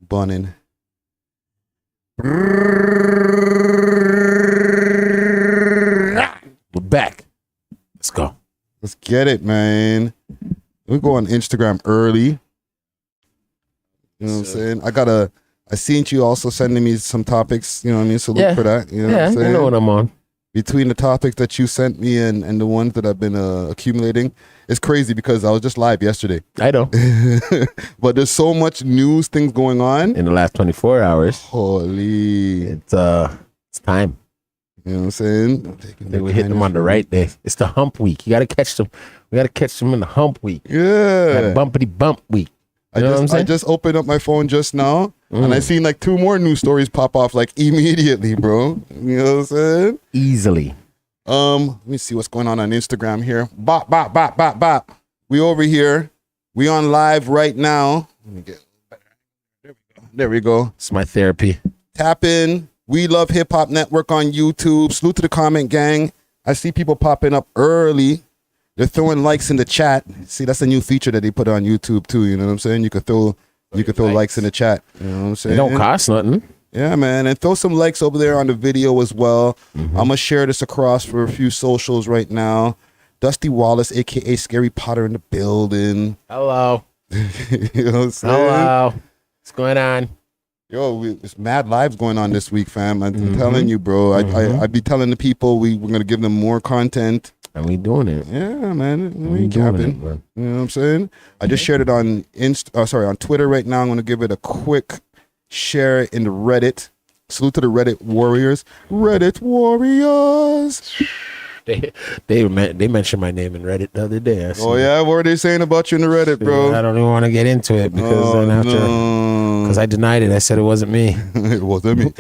Budden. We're back. Let's go. Let's get it, man. We go on Instagram early. You know what I'm saying? I seen you also sending me some topics, you know what I mean? So look for that. You know what I'm saying? You know what I'm on. Between the topics that you sent me and the ones that I've been accumulating, it's crazy because I was just live yesterday. I know. But there's so much news things going on. In the last 24 hours. Holy. It's time. You know what I'm saying? We hit them on the right day. It's the hump week. You got to catch them. We got to catch them in the hump week. Yeah. That bumpity bump week. You know what I'm saying? I just opened up my phone just now and I seen like 2 more news stories pop off like immediately, bro. You know what I'm saying? Easily. Let me see what's going on Instagram here. Bop, bop, bop, bop, bop. We over here. We on live right now. Let me get there we go. It's my therapy. Tap in. We Love Hip Hop Network on YouTube. Salute to the comment gang. I see people popping up early. They're throwing likes in the chat. See, that's a new feature that they put on YouTube too. You know what I'm saying? You could throw likes in the chat. You know what I'm saying? It don't cost nothing. Yeah, man. And throw some likes over there on the video as well. I'm going to share this across for a few socials right now. Dusty Wallace, a.k.a. Scary Potter in the building. Hello. You know what I'm saying? Hello. What's going on? Yo, it's mad lives going on this week, fam. I'm telling you, bro. I be telling the people we're going to give them more content. And we doing it. Yeah, man. We ain't capping. You know what I'm saying? I just shared it on on Twitter right now. I'm going to give it a quick share in the Reddit. Salute to the Reddit warriors. Reddit warriors. They mentioned my name in Reddit the other day. Oh, yeah? What were they saying about you in the Reddit, bro? I don't even want to get into it because then after... Because I denied it. I said it wasn't me. It wasn't me.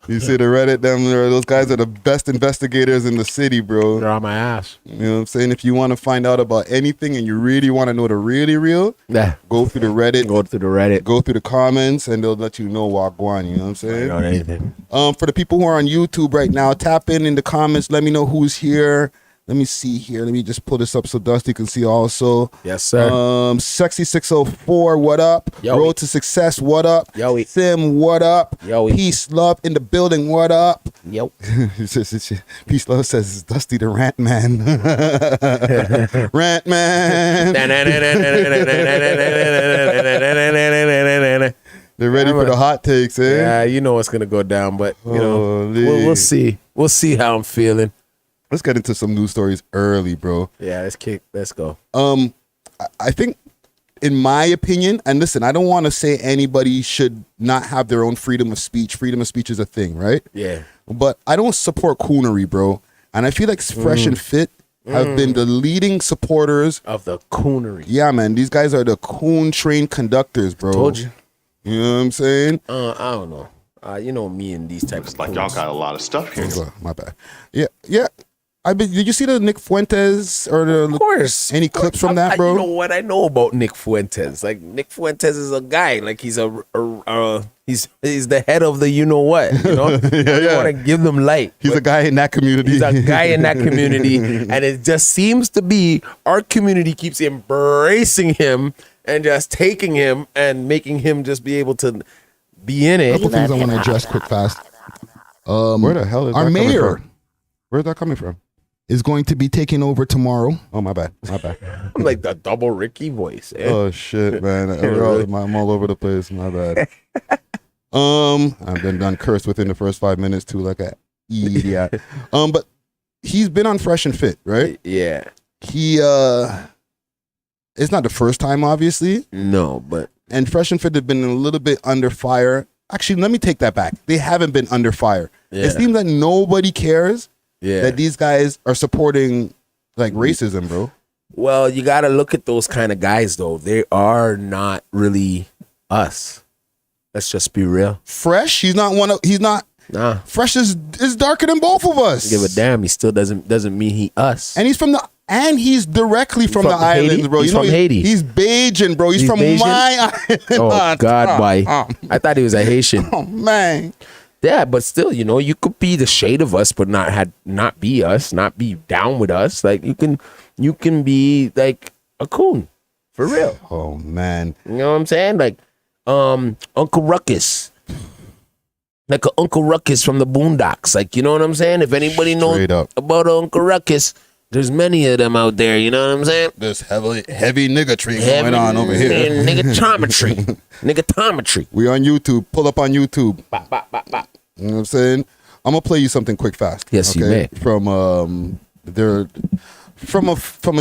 You see the Reddit, those guys are the best investigators in the city, bro. They're on my ass. You know what I'm saying? If you want to find out about anything and you really want to know the really real, go through the Reddit. Go through the Reddit. Go through the comments, and they'll let you know Wagwan. You know what I'm saying? I don't know anything. For the people who are on YouTube right now, tap in the comments. Let me know who's here. Let me see here. Let me just pull this up so Dusty can see also. Yes, sir. Sexy604, what up? Yo. Road to Success, what up? Yo. Sim, what up? Yo. Peace, love in the building, what up? Yo. Peace, love says Dusty the Rant Man. Rant Man. They're ready for the hot takes, eh? Yeah, you know what's going to go down, but, you know, we'll see. We'll see how I'm feeling. Let's get into some news stories early, bro. Yeah, let's go. I think, in my opinion, and listen, I don't want to say anybody should not have their own freedom of speech. Freedom of speech is a thing, right? Yeah. But I don't support coonery, bro. And I feel like Fresh and Fit have been the leading supporters of the coonery. Yeah, man. These guys are the coon train conductors, bro. Told you. You know what I'm saying? I don't know. You know me and these types of like y'all got a lot of stuff here. Oh, my bad. Yeah. Did you see the Nick Fuentes or the? Of course. Any clips from that, bro? You know what I know about Nick Fuentes? Like Nick Fuentes is a guy. Like he's he's the head of the you know what. You know. You want to give them light. He's a guy in that community. He's a guy in that community, and it just seems to be our community keeps embracing him and just taking him and making him just be able to be in it. A couple things I want to address quick fast. Where the hell is our that mayor? Coming from? Where's that coming from? Is going to be taking over tomorrow. Oh, my bad. I'm like the double Ricky voice. Eh? Oh shit, man! I'm all over the place. My bad. I've been done cursed within the first 5 minutes too, like a idiot. But he's been on Fresh and Fit, right? Yeah. He it's not the first time, obviously. No, but and Fresh and Fit have been a little bit under fire. Actually, let me take that back. They haven't been under fire. Yeah. It seems like nobody cares. Yeah. That these guys are supporting like racism, bro. Well, you got to look at those kind of guys, though. They are not really us. Let's just be real. Fresh, he's not. Nah. Fresh is darker than both of us. Give a damn. He still doesn't mean he us. And he's directly from the islands, Haiti? bro. He's from Haiti. He's Bajan, bro. He's from Bajan? my island. Oh God, why? I thought he was a Haitian. Oh man. Yeah, but still, you could be the shade of us, but not be us, not be down with us. Like you can be like a coon. For real. Oh man. You know what I'm saying? Like Uncle Ruckus. Like a Uncle Ruckus from the Boondocks. Like, you know what I'm saying? If anybody knows about Uncle Ruckus, there's many of them out there. You know what I'm saying? There's heavy niggatry going on over here. Nigatometry. Nigatometry. We on YouTube. Pull up on YouTube. Bop, bop, bop, bop. You know what I'm saying? I'm gonna play you something quick, fast. Yes, you may. From a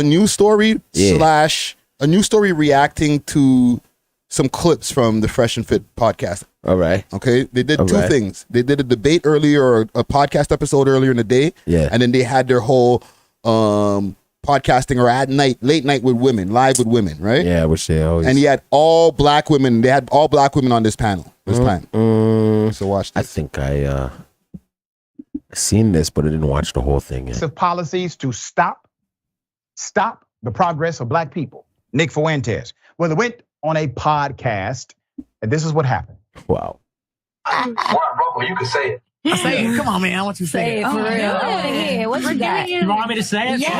news story slash a news story reacting to some clips from the Fresh and Fit podcast. All right. Okay. They did two things. They did a debate earlier, or a podcast episode earlier in the day. Yeah. And then they had their whole podcasting or late night with women, live with women, right? Yeah, which they always. And he had all black women. They had all black women on this panel this time. So watch this. I think I seen this, but I didn't watch the whole thing yet. Of policies to stop the progress of black people. Nick Fuentes, well, they went on a podcast, and this is what happened. Wow. Well, you can say it. Say it. Come on, man. I want you to say it. For real. Yeah. What you got? You want me to say it? Yes.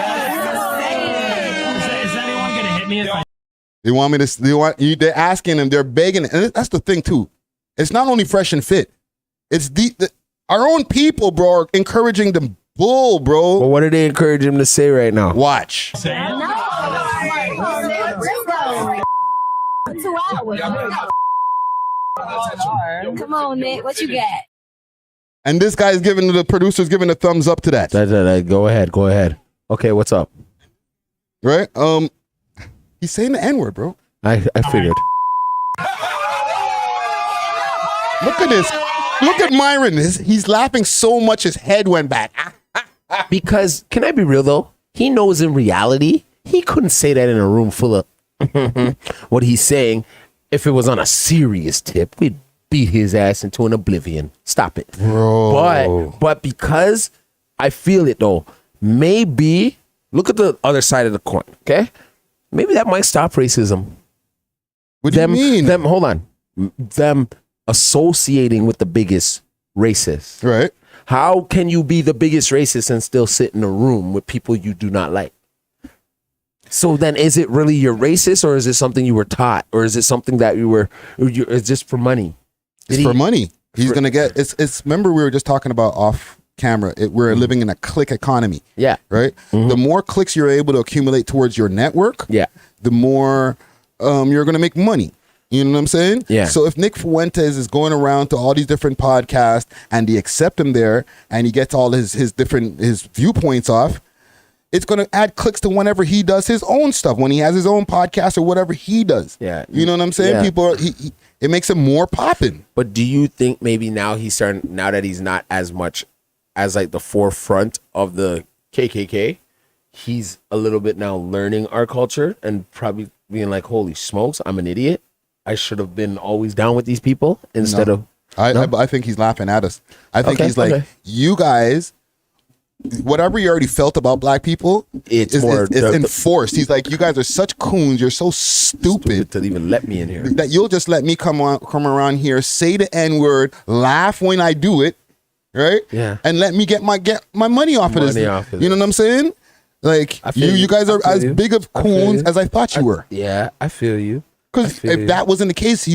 Is anyone going to hit me if I... They want me to. They're asking him. They're begging, and that's the thing too. It's not only Fresh and Fit. It's our own people, bro, are encouraging the bull, bro. Well, what are they encouraging him to say right now? Watch. Say it? No. 2 hours. Come on, Nick. What you got? And this guy's giving the producer's giving a thumbs up to that. Go ahead. Okay, what's up? Right? He's saying the N-word, bro. I figured. Look at this. Look at Myron. He's laughing so much his head went back. Because, can I be real though? He knows in reality, he couldn't say that in a room full of what he's saying. If it was on a serious tip, we'd beat his ass into an oblivion. Stop it. Bro. But because I feel it though, maybe look at the other side of the coin, okay? Maybe that might stop racism. What do you mean? Hold on. Them associating with the biggest racist. Right. How can you be the biggest racist and still sit in a room with people you do not like? So then is it really you're racist, or is it something you were taught, or is it something that it's just for money? It's for money. He's going to get, remember we were just talking about off camera. We're living in a click economy. Yeah. Right. Mm-hmm. The more clicks you're able to accumulate towards your network, the more you're going to make money. You know what I'm saying? Yeah. So if Nick Fuentes is going around to all these different podcasts and they accept him there and he gets all his viewpoints off, it's going to add clicks to whenever he does his own stuff, when he has his own podcast or whatever he does. Yeah. You know what I'm saying? Yeah. People, it makes him more popping. But do you think maybe now that he's not as much as like the forefront of the KKK, he's a little bit now learning our culture and probably being like, holy smokes, I'm an idiot. I should have been always down with these people instead of. I think he's laughing at us. I think he's like, you guys, whatever you already felt about black people, it's enforced. He's like, you guys are such coons. You're so stupid to even let me in here. That you'll just let me come around here, say the N-word, laugh when I do it, right? Yeah. And let me get my money off of this. You know what I'm saying? Like, you guys are as big of coons as I thought you were. Yeah, I feel you. Because if that wasn't the case,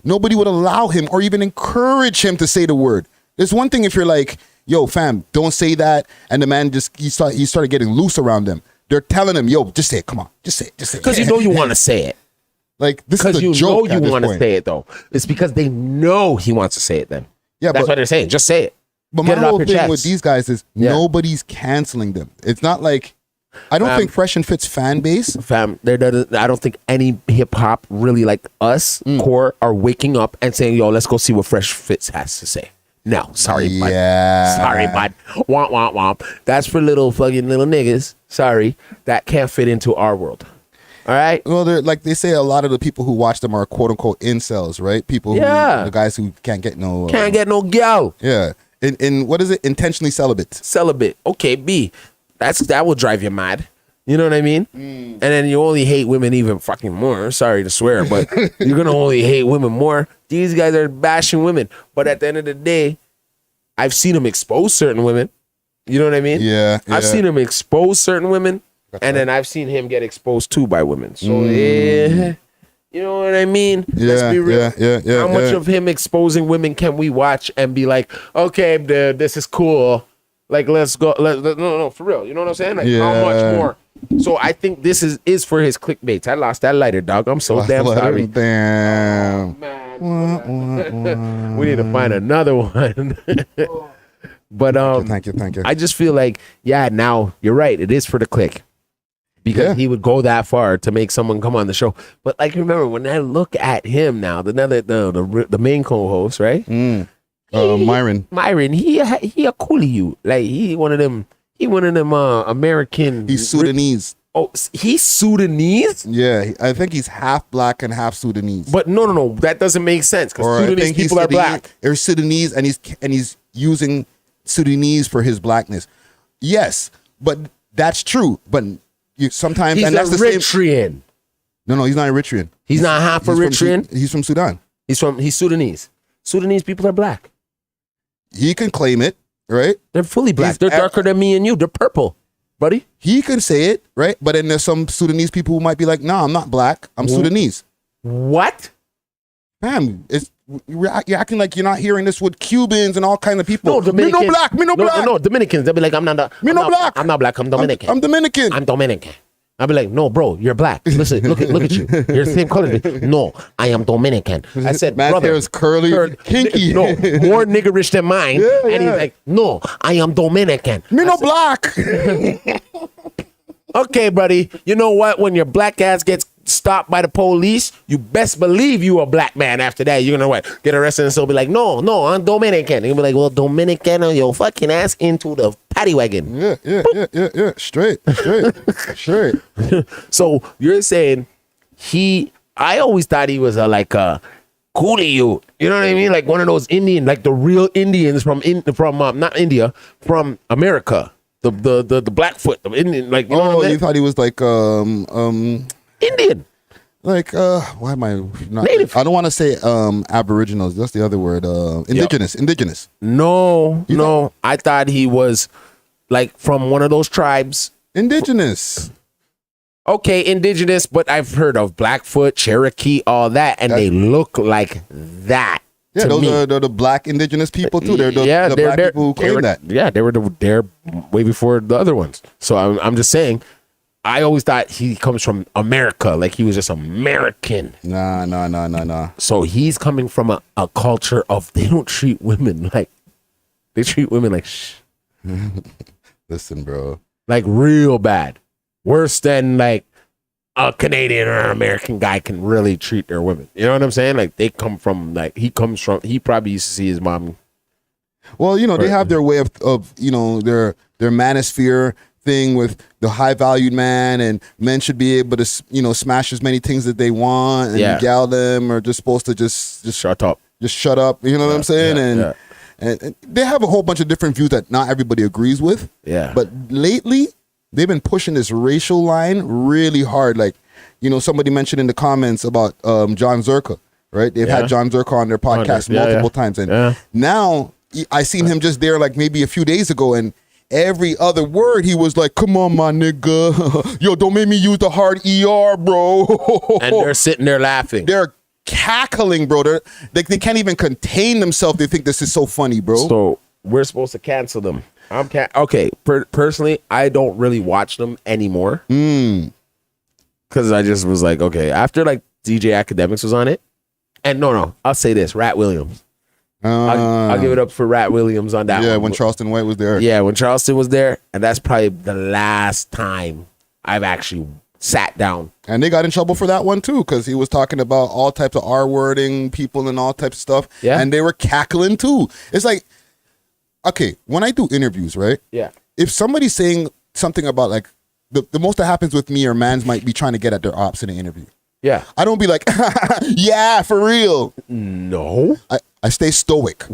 nobody would allow him or even encourage him to say the word. There's one thing if you're like, yo, fam, don't say that, and the man he started getting loose around them. They're telling him, yo, just say it. Come on, just say it. Because you know you want to say it. Like, this is a joke. Because you know you want to say it though. It's because they know he wants to say it. Then that's what they're saying. Just say it. But my whole thing with these guys is nobody's canceling them. It's not like. I don't think Fresh and Fit's fan base. I don't think any hip hop really like us core are waking up and saying, yo, let's go see what Fresh Fits has to say. No, sorry, bud. Sorry, bud. Womp, womp, womp. That's for little niggas. Sorry. That can't fit into our world. All right? Well, they're like they say a lot of the people who watch them are quote unquote incels, right? People the guys who can't get no gal. Yeah. In what is it? Intentionally celibate. Celibate. Okay, B. That will drive you mad. You know what I mean? And then you only hate women even fucking more. Sorry to swear, but you're going to only hate women more. These guys are bashing women. But at the end of the day, I've seen them expose certain women. You know what I mean? Yeah. I've seen them expose certain women. And then I've seen him get exposed too by women. So yeah, you know what I mean? Let's be real. Yeah. How much of him exposing women can we watch and be like, okay, dude, this is cool. Like, let's go. No, for real. You know what I'm saying? Like, how much more? So I think this is for his clickbaits. I lost that lighter, dog. I'm so damn sorry. Damn. Oh, man. We need to find another one. But Thank you. I just feel like, yeah, now you're right. It is for the click. Because he would go that far to make someone come on the show. But like, remember when I look at him now, the main co-host, right? Myron. He a coolie you. Like he one of them American. He's Sudanese. Oh, he's Sudanese? Yeah, I think he's half black and half Sudanese. But no, that doesn't make sense because Sudanese people are black. They're Sudanese, and he's using Sudanese for his blackness. Yes, but that's true. But sometimes he's and that's Eritrean. No, he's not Eritrean. He's not half Eritrean. He's from Sudan. He's Sudanese. Sudanese people are black. He can claim it, right? They're fully black. They're darker than me and you. They're purple, buddy. He can say it, right? But then there's some Sudanese people who might be like, "No, I'm not black. I'm Sudanese." What? Fam, you're acting like you're not hearing this with Cubans and all kinds of people. No, Dominicans. Me no black. No, Dominicans. They'll be like, I'm not black. I'm not black. I'm Dominican. I'm Dominican. I'm Dominican. I'll be like, no, bro, you're black. Listen, look at you. You're the same color as me. No, I am Dominican. I said, man's brother, hair is curly, kinky. No, more niggerish than mine. And he's like, no, I am Dominican. Me no black. Okay, buddy. You know what? When your black ass gets stopped by the police, you best believe you a black man after that. You're gonna what? Get arrested and still be like, no, I'm Dominican. And you'll be like, well, Dominican on your fucking ass into the paddy wagon. Yeah. Straight. So you're saying I always thought he was a coolie you. You know what I mean? Like one of those Indian, like the real Indians from not India, from America. The Blackfoot, the Indian, like you know what I mean? You thought he was like Indian. Like why am I not Native? I don't want to say aboriginals. That's the other word. Indigenous. No. I thought he was like from one of those tribes. Indigenous. Okay, indigenous, but I've heard of Blackfoot, Cherokee, all that, and they look like that. Yeah, those are the black indigenous people too. They're the black people who claim that. Yeah, they're way before the other ones. So I'm just saying, I always thought he comes from America, like he was just American. Nah. So he's coming from a culture of they don't treat women like they treat women like shh. Listen, bro. Like real bad. Worse than like a Canadian or an American guy can really treat their women. You know what I'm saying? Like he probably used to see his mom. Well, they have their way of their manosphere thing with the high valued man, and men should be able to smash as many things that they want, and gal them are just supposed to just shut up. Just shut up. You know what I'm saying? And they have a whole bunch of different views that not everybody agrees with. Yeah. But lately, they've been pushing this racial line really hard. Like, somebody mentioned in the comments about John Zerka, right? They've had John Zerka on their podcast multiple times. And now I seen him just there like maybe a few days ago, and every other word he was like, come on, my nigga. Yo, don't make me use the hard ER, bro. And they're sitting there laughing. They're cackling, bro. They can't even contain themselves. They think this is so funny, bro. So we're supposed to cancel them. Okay, personally, I don't really watch them anymore. Because I just was like, okay, after like DJ Academics was on it, and no, I'll say this, Rat Williams. I'll give it up for Rat Williams on that one. Yeah, when Charleston White was there. Yeah, when Charleston was there, and that's probably the last time I've actually sat down. And they got in trouble for that one too, because he was talking about all types of R-wording people and all types of stuff. Yeah. And they were cackling too. It's like, okay, when I do interviews, right? Yeah. If somebody's saying something about like the most that happens with me or mans might be trying to get at their ops in an interview. Yeah. I don't be like, yeah, for real. No. I stay stoic.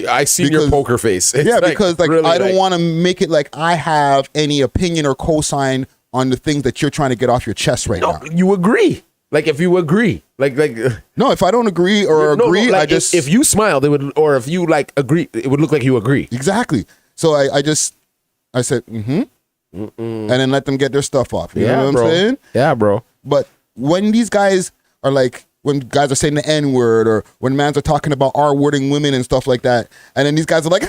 I see your poker face. It's because really I don't want to make it like I have any opinion or cosign on the things that you're trying to get off your chest right now. You agree. Like if you agree. Like no, if I don't agree or agree, like I just if you smiled, it would, or if you like agree, it would look like you agree. Exactly. So I said, and then let them get their stuff off. You know what I'm bro. saying? Yeah, bro. But when these guys are like, when guys are saying the N word, or when mans are talking about R wording women and stuff like that, and then these guys are like,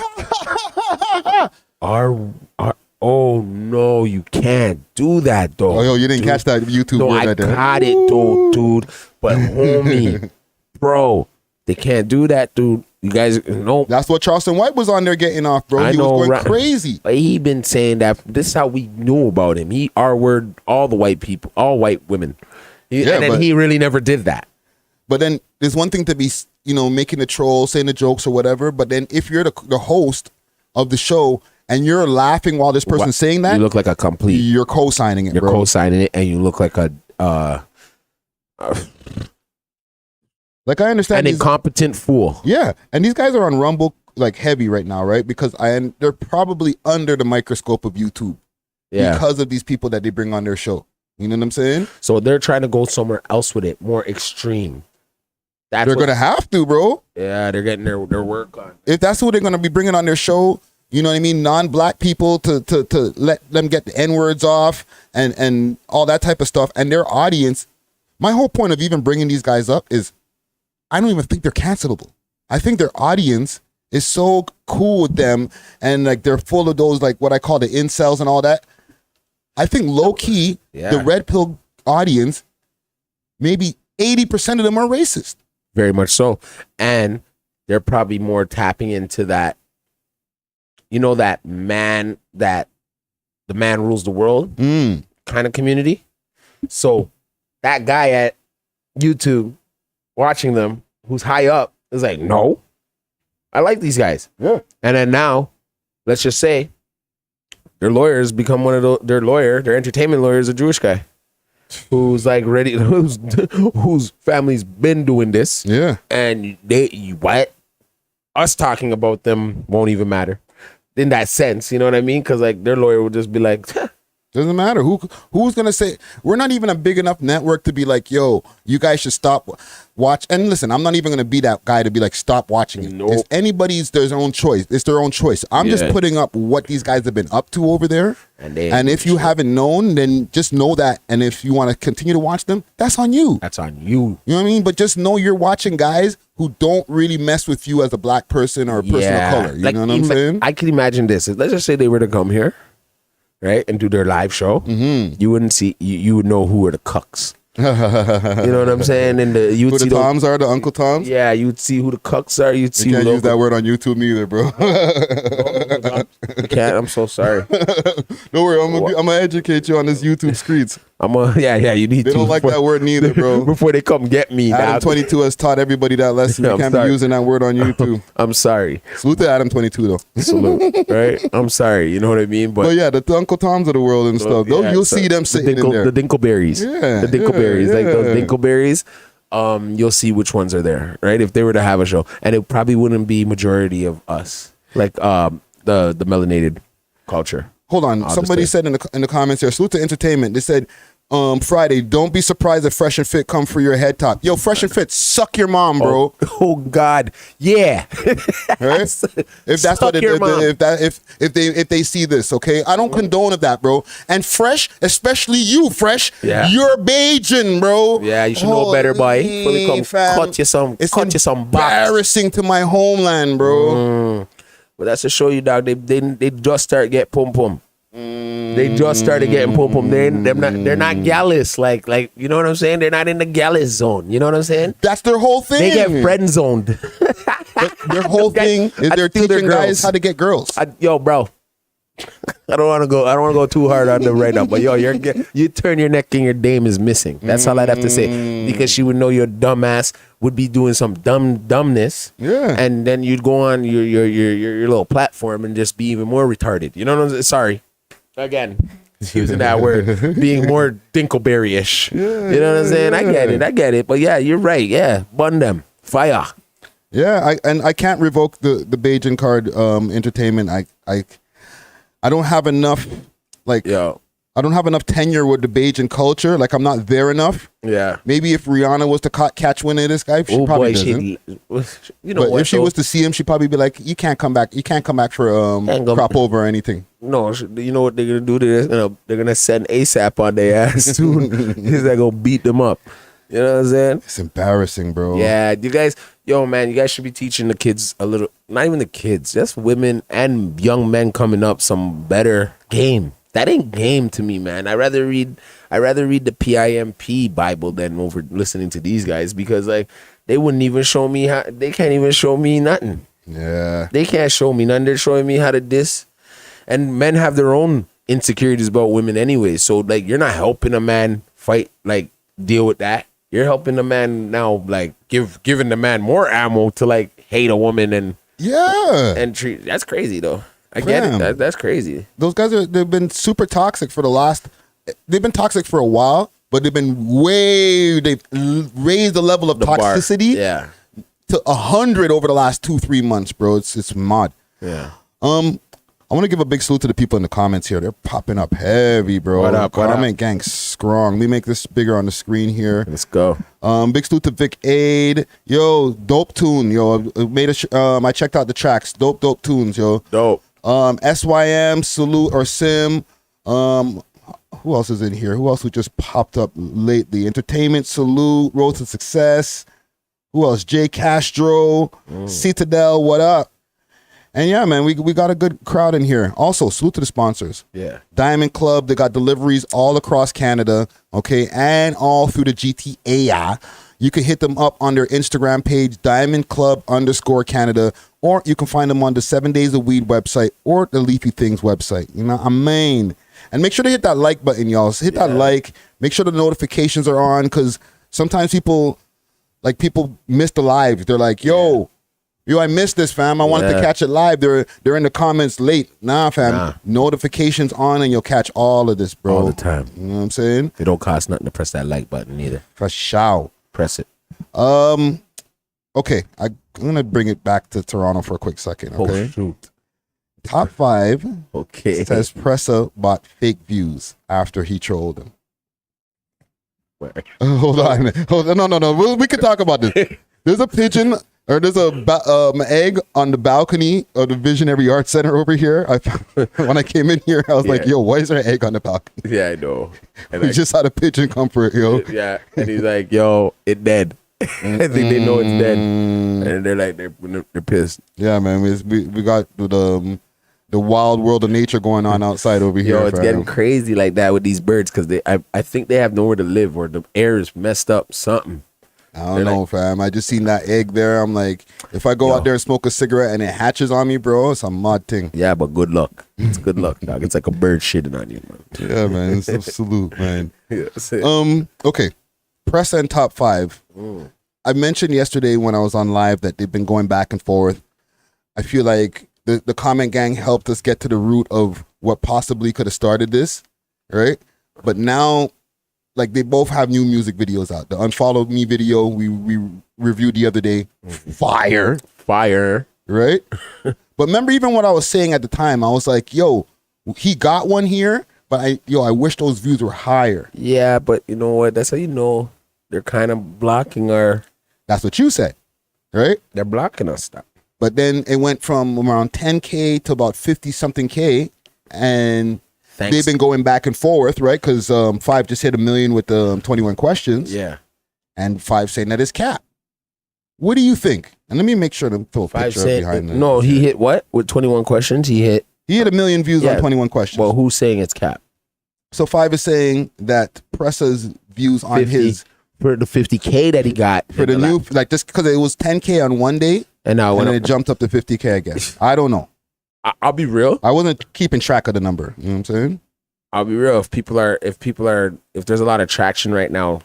oh no, you can't do that though. oh yo, you didn't catch that YouTube No, word I right there. got it though, dude. But homie, bro, they can't do that, dude. You guys, no. That's what Charleston White was on there getting off, bro. I He know, was going right. crazy. But he been saying that. This is how we knew about him. He R-word all the white people, all white women. Yeah, and then but- he really never did that. But then there's one thing to be, making the troll, saying the jokes or whatever. But then if you're the host of the show and you're laughing while this person's saying that, You look like a complete. you're co-signing it, You're bro. co-signing it, and you look like a Like I understand an these, incompetent fool. yeah, and these guys are on Rumble like heavy right now, right? Because they're probably under the microscope of YouTube Yeah. because of these people that they bring on their show. You know what I'm saying? So they're trying to go somewhere else with it, more extreme. That's They're what- gonna have to, bro. Yeah, they're getting their work on. If that's who they're gonna be bringing on their show, you know what I mean? Non-black people to let them get the N-words off and all that type of stuff. And their audience, my whole point of even bringing these guys up is I don't even think they're cancelable. I think their audience is so cool with them and like they're full of those like what I call the incels and all that. I think low-key, the red pill audience, maybe 80% of them are racist. Very much so. And they're probably more tapping into that, that the man rules the world kind of community. So that guy at YouTube watching them, who's high up, is like, no, I like these guys. Yeah. And then now, let's just say, their lawyers become their entertainment lawyer is a Jewish guy who's like ready, whose family's been doing this. Yeah. And us talking about them won't even matter in that sense. You know what I mean? Because like their lawyer would just be like, Doesn't matter who's gonna say. We're not even a big enough network to be like, yo, you guys should stop watch. And listen, I'm not even gonna be that guy to be like, stop watching it. Nope. It's anybody's their own choice. It's their own choice. I'm just putting up what these guys have been up to over there. And if you haven't known, then just know that. And if you want to continue to watch them, that's on you. that's on you. You know what I mean? But just know you're watching guys who don't really mess with you as a black person or a person of color. You know what I'm saying? I can imagine this. Let's just say they were to come here, right, and do their live show. Mm-hmm. You wouldn't see. You would know who are the cucks. You know what I'm saying? And you would Who see the Toms are, the Uncle Toms? Yeah, you would see who the cucks are. You'd see. You can't who use that word on YouTube neither, bro. You can't. I'm so sorry. Don't worry, I'm gonna educate you on this YouTube streets. Yeah. You need. They don't like that word neither, bro. Before they come get me. Adam22 has taught everybody that lesson. You I'm can't sorry. be using that word on YouTube. I'm sorry. Salute to Adam22 though. Salute. Right? I'm sorry. You know what I mean? But yeah, the Uncle Toms of the world and stuff. yeah, You'll so see them sitting in there. The Dinkleberries. Yeah, The Dinkleberries. Like those yeah. Dinkleberries. You'll see which ones are there, right? If they were to have a show. And it probably wouldn't be majority of us. Like the melanated culture. Hold on. Somebody said in the comments here, salute to entertainment. They said, Friday, don't be surprised if Fresh and Fit come for your head top. Yo, Fresh and Fit, suck your mom, bro. Oh God. Yeah. Right? If that's what Suck your mom. if they see this, okay? I don't condone of that, bro. And Fresh, especially you, Fresh, Yeah. you're Bajan, bro. Yeah, you should know better, boy. Fully come fam. cut you some It's box. embarrassing to my homeland, bro. But that's to show you, dog. They just start get pum pum. They just started getting pum pum. They're not gallus. Like you know what I'm saying? They're not in the gallus zone. You know what I'm saying? That's their whole thing. They get friend zoned. Their whole thing is they're steal their teaching guys girls. how to get girls. Yo, bro. I don't want to go too hard on them right now. But yo, you turn your neck and your dame is missing. That's all I'd have to say, because she would know your dumb ass would be doing some dumbness. Yeah. And then you'd go on your little platform and just be even more retarded. You know what I'm saying? Sorry. Again, using that word, being more Dinkleberry-ish. You know what I'm saying? I get it. But yeah, you're right. Yeah, bun them. Fire. Yeah, I can't revoke the Bajan card entertainment. I don't have enough like Yo. I don't have enough tenure with the Bajan culture. Like, I'm not there enough. Yeah. Maybe if Rihanna was to catch wind of this guy, she probably doesn't. You know But what? if she was to see him, she'd probably be like, "You can't come back. You can't come back for crop over or anything." No, you know what they're gonna do? They're gonna send ASAP on their ass soon. He's like gonna beat them up. You know what I'm saying? It's embarrassing, bro. Yeah, you guys, man, you guys should be teaching the kids a little. Not even the kids, just women and young men coming up some better game. That ain't game to me, man. I rather read the PIMP Bible than over listening to these guys, because like they wouldn't even show me how. They can't even show me nothing. Yeah. They can't show me nothing. They're showing me how to diss. And men have their own insecurities about women anyway. So like you're not helping a man fight, like deal with that. You're helping the man now, like giving the man more ammo to like hate a woman and treat. That's crazy though. I get it. That's crazy. Those guys they've been super toxic for they've been toxic for a while, but they've raised the level of toxicity to 100 over the last 2-3 months, bro. It's mad. Yeah. I want to give a big salute to the people in the comments here. They're popping up heavy, bro. What up? Comment gang strong. Let me make this bigger on the screen here. Let's go. Big salute to Vic Aid. Yo, dope tune. Yo, I checked out the tracks. Dope tunes, yo. Dope. SYM, salute or Sim. Who else is in here? Who else who just popped up lately? Entertainment, salute, Road to Success. Who else? Jay Castro, Citadel, what up? And yeah, man, we got a good crowd in here. Also, salute to the sponsors. Yeah. Diamond Club, they got deliveries all across Canada, okay, and all through the GTA. You can hit them up on their Instagram page, Diamond Club _Canada, or you can find them on the 7 Days of Weed website or the Leafy Things website. You know, and make sure to hit that like button, y'all. So hit that like. Make sure the notifications are on, because sometimes people miss the live. They're like, yo, I missed this, fam. I wanted to catch it live. They're in the comments late. Nah, fam. Notifications on and you'll catch all of this, bro. All the time. You know what I'm saying? It don't cost nothing to press that like button either. For sure. Press it. Okay. I'm going to bring it back to Toronto for a quick second, okay? Oh, shoot. Top 5 says Pressa bought fake views after he trolled him. Hold on. No. We can talk about this. There's a pigeon... Or there's an egg on the balcony of the Visionary Arts Center over here. When I came in here, I was like, yo, why is there an egg on the balcony? Yeah, I know. And we just had a pigeon come for it, yo. Yeah, and he's like, yo, it dead. I think they know it's dead. And they're like, they're pissed. Yeah, man, we got the wild world of nature going on outside over here. Yo, it's getting crazy like that with these birds, because I think they have nowhere to live, or the air is messed up, something. I don't know, fam. I just seen that egg there. I'm like, if I go out there and smoke a cigarette and it hatches on me, bro, it's a mad thing. Yeah, but good luck. It's good luck, dog. It's like a bird shitting on you, man. Yeah, man. So salute, man. Yeah, okay. Pressa and Top 5. I mentioned yesterday when I was on live that they've been going back and forth. I feel like the comment gang helped us get to the root of what possibly could have started this, right? But now, like, they both have new music videos out. The Unfollow Me video we reviewed the other day. Fire. Right? But remember, even what I was saying at the time, I was like, yo, he got one here, but I wish those views were higher. Yeah, but you know what? That's how you know they're kind of blocking our... That's what you said, right? They're blocking us. But then it went from around 10K to about 50-something K, and... Thanks. They've been going back and forth, right? Because 5 just hit 1 million with 21 questions. Yeah. And 5 saying that is cap. What do you think? And let me make sure to throw a picture up behind that. No, he hit what? With 21 questions? He hit 1 million views on 21 questions. Well, who's saying it's cap? So 5 is saying that Pressa's views on 50, his... For the 50K that he got. For the new... Like, just because it was 10K on one day. And now then it jumped up to 50K, I guess. I don't know. I'll be real. I wasn't keeping track of the number. You know what I'm saying? I'll be real. If there's a lot of traction right now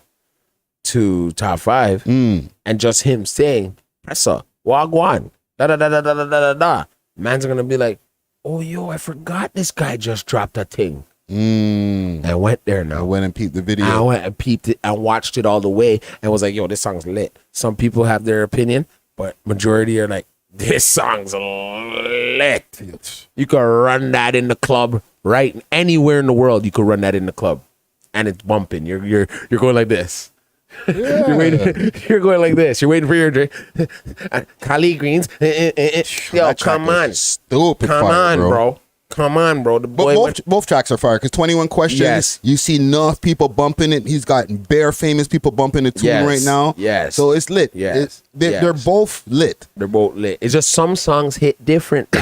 to Top 5, and just him saying Pressa, Wagwan, da, man's gonna be like, oh yo, I forgot this guy just dropped a thing. I went there now. I went and peeped the video. I went and peeped it and watched it all the way and was like, yo, this song's lit. Some people have their opinion, but majority are like, this song's lit. You can run that in the club right anywhere in the world. You can run that in the club, and it's bumping. You're going like this. Yeah. You're going like this. You're waiting for your drink. Kali Greens. Yo, come on. Stupid. Come fire, on, bro. Come on, bro. The boy But both tracks are fire because 21 Questions. Yes. You see enough people bumping it. He's got bare famous people bumping the tune Yes. right now. Yes. So it's lit. Yes. They're both lit. They're both lit. It's just some songs hit different.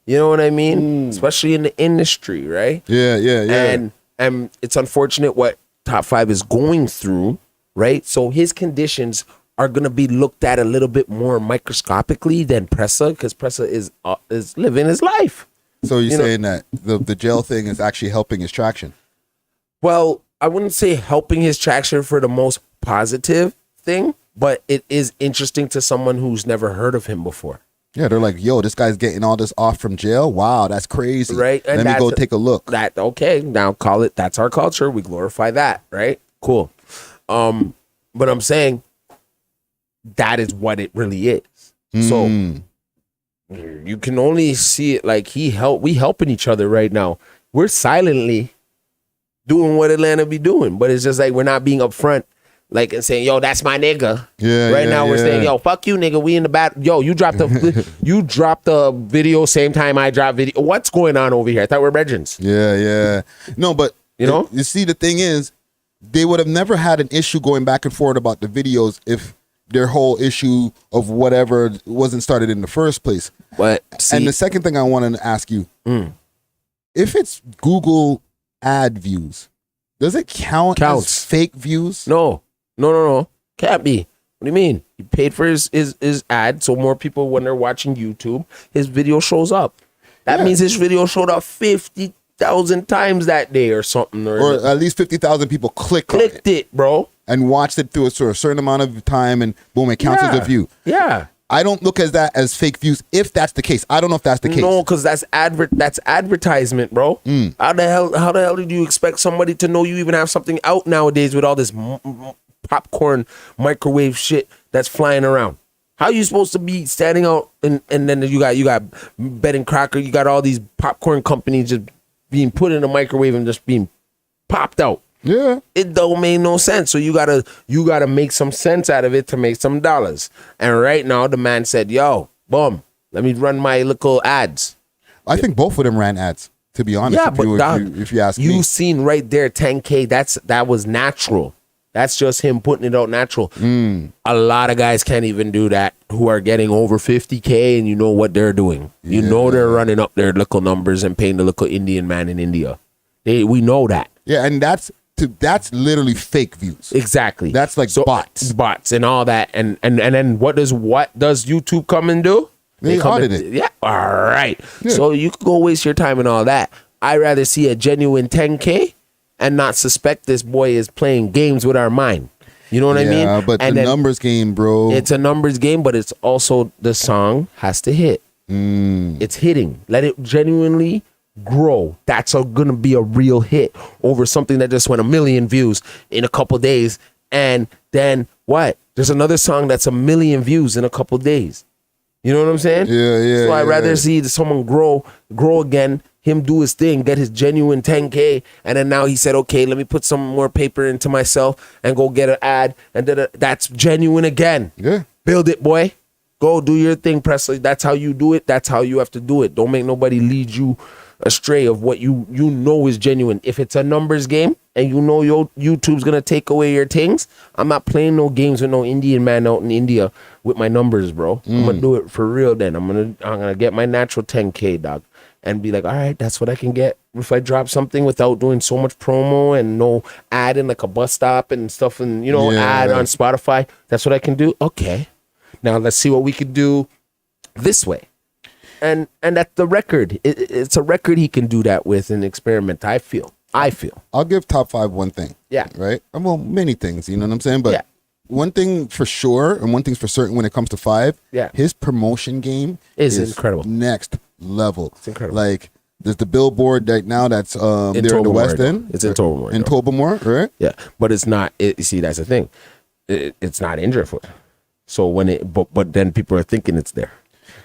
You know what I mean? Especially in the industry, right? Yeah. And it's unfortunate what Top 5 is going through, right? So his conditions are gonna be looked at a little bit more microscopically than Pressa, because Pressa is living his life. So you're saying that the jail thing is actually helping his traction? Well, I wouldn't say helping his traction for the most positive thing, but it is interesting to someone who's never heard of him before. Yeah, they're like, yo, this guy's getting all this off from jail. Wow, that's crazy. Right. And Let me go take a look. Okay, now call it, that's our culture. We glorify that, right? Cool. But I'm saying that is what it really is. So you can only see it like we helping each other right now. We're silently doing what Atlanta be doing, but it's just like we're not being upfront, like, and saying, "Yo, that's my nigga." Yeah. Right now we're saying, "Yo, fuck you, nigga. We in the battle." Yo, you dropped the video same time I dropped video. What's going on over here? I thought we're Regents. Yeah. No, but know, you see, the thing is, they would have never had an issue going back and forth about the videos if their whole issue of whatever wasn't started in the first place. But and the second thing I wanted to ask you, if it's Google ad views, does it count as fake views? No. Can't be. What do you mean? He paid for his ad, so more people, when they're watching YouTube, his video shows up. That means his video showed up 50,000 times that day or something. Or at least 50,000 people clicked it, bro. And watched it through a certain amount of time, and boom, it counts as a view. Yeah. I don't look at that as fake views if that's the case. I don't know if that's the case. No, because that's advertisement, bro. How the hell did you expect somebody to know you even have something out nowadays with all this popcorn microwave shit that's flying around? How are you supposed to be standing out and then you got Bed and Cracker, you got all these popcorn companies just being put in the microwave and just being popped out? Yeah. It don't make no sense. So you gotta make some sense out of it to make some dollars. And right now the man said, "Yo, boom, let me run my little ads." I think both of them ran ads, to be honest. Yeah, but if you ask me. You seen right there 10K, that was natural. That's just him putting it out natural. A lot of guys can't even do that who are getting over 50K, and you know what they're doing. You know they're running up their little numbers and paying the little Indian man in India. We know that. Yeah, and that's literally fake views. Exactly. That's like bots and all that. And then what does YouTube come and do? They come audit it. Yeah. All right. Yeah. So you could go waste your time and all that. I'd rather see a genuine 10K and not suspect this boy is playing games with our mind. You know what I mean? Yeah, but and the numbers game, bro. It's a numbers game, but it's also the song has to hit. It's hitting. Let it genuinely grow. That's gonna be a real hit over something that just went 1 million views in a couple days. And then what? There's another song that's 1 million views in a couple days. You know what I'm saying? Yeah. So I'd rather see someone grow again, him do his thing, get his genuine 10K, and then now he said, okay, let me put some more paper into myself and go get an ad, and then that's genuine again. Yeah. Build it, boy. Go do your thing, Presley. That's how you do it. That's how you have to do it. Don't make nobody lead you astray of what you know is genuine. If it's a numbers game and you know your YouTube's gonna take away your things, I'm not playing no games with no Indian man out in India with my numbers, bro. I'm gonna do it for real. Then I'm gonna get my natural 10K, dog, and be like, all right, that's what I can get if I drop something without doing so much promo and no ad in like a bus stop and stuff, and ad on Spotify. That's what I can do. Okay, now let's see what we could do this way. And that's the record. It's a record he can do that with and experiment. I feel. I'll give Top 5 one thing. Yeah. Right? Well, many things, you know what I'm saying? But one thing for sure, and one thing's for certain when it comes to 5, his promotion game is incredible. Next level. It's incredible. Like, there's the billboard right now that's there in the West End. It's in Tobermory. In Tobermory, right? Yeah. But it's not, you see, that's the thing. It's not in Driftwood. So when but then people are thinking it's there.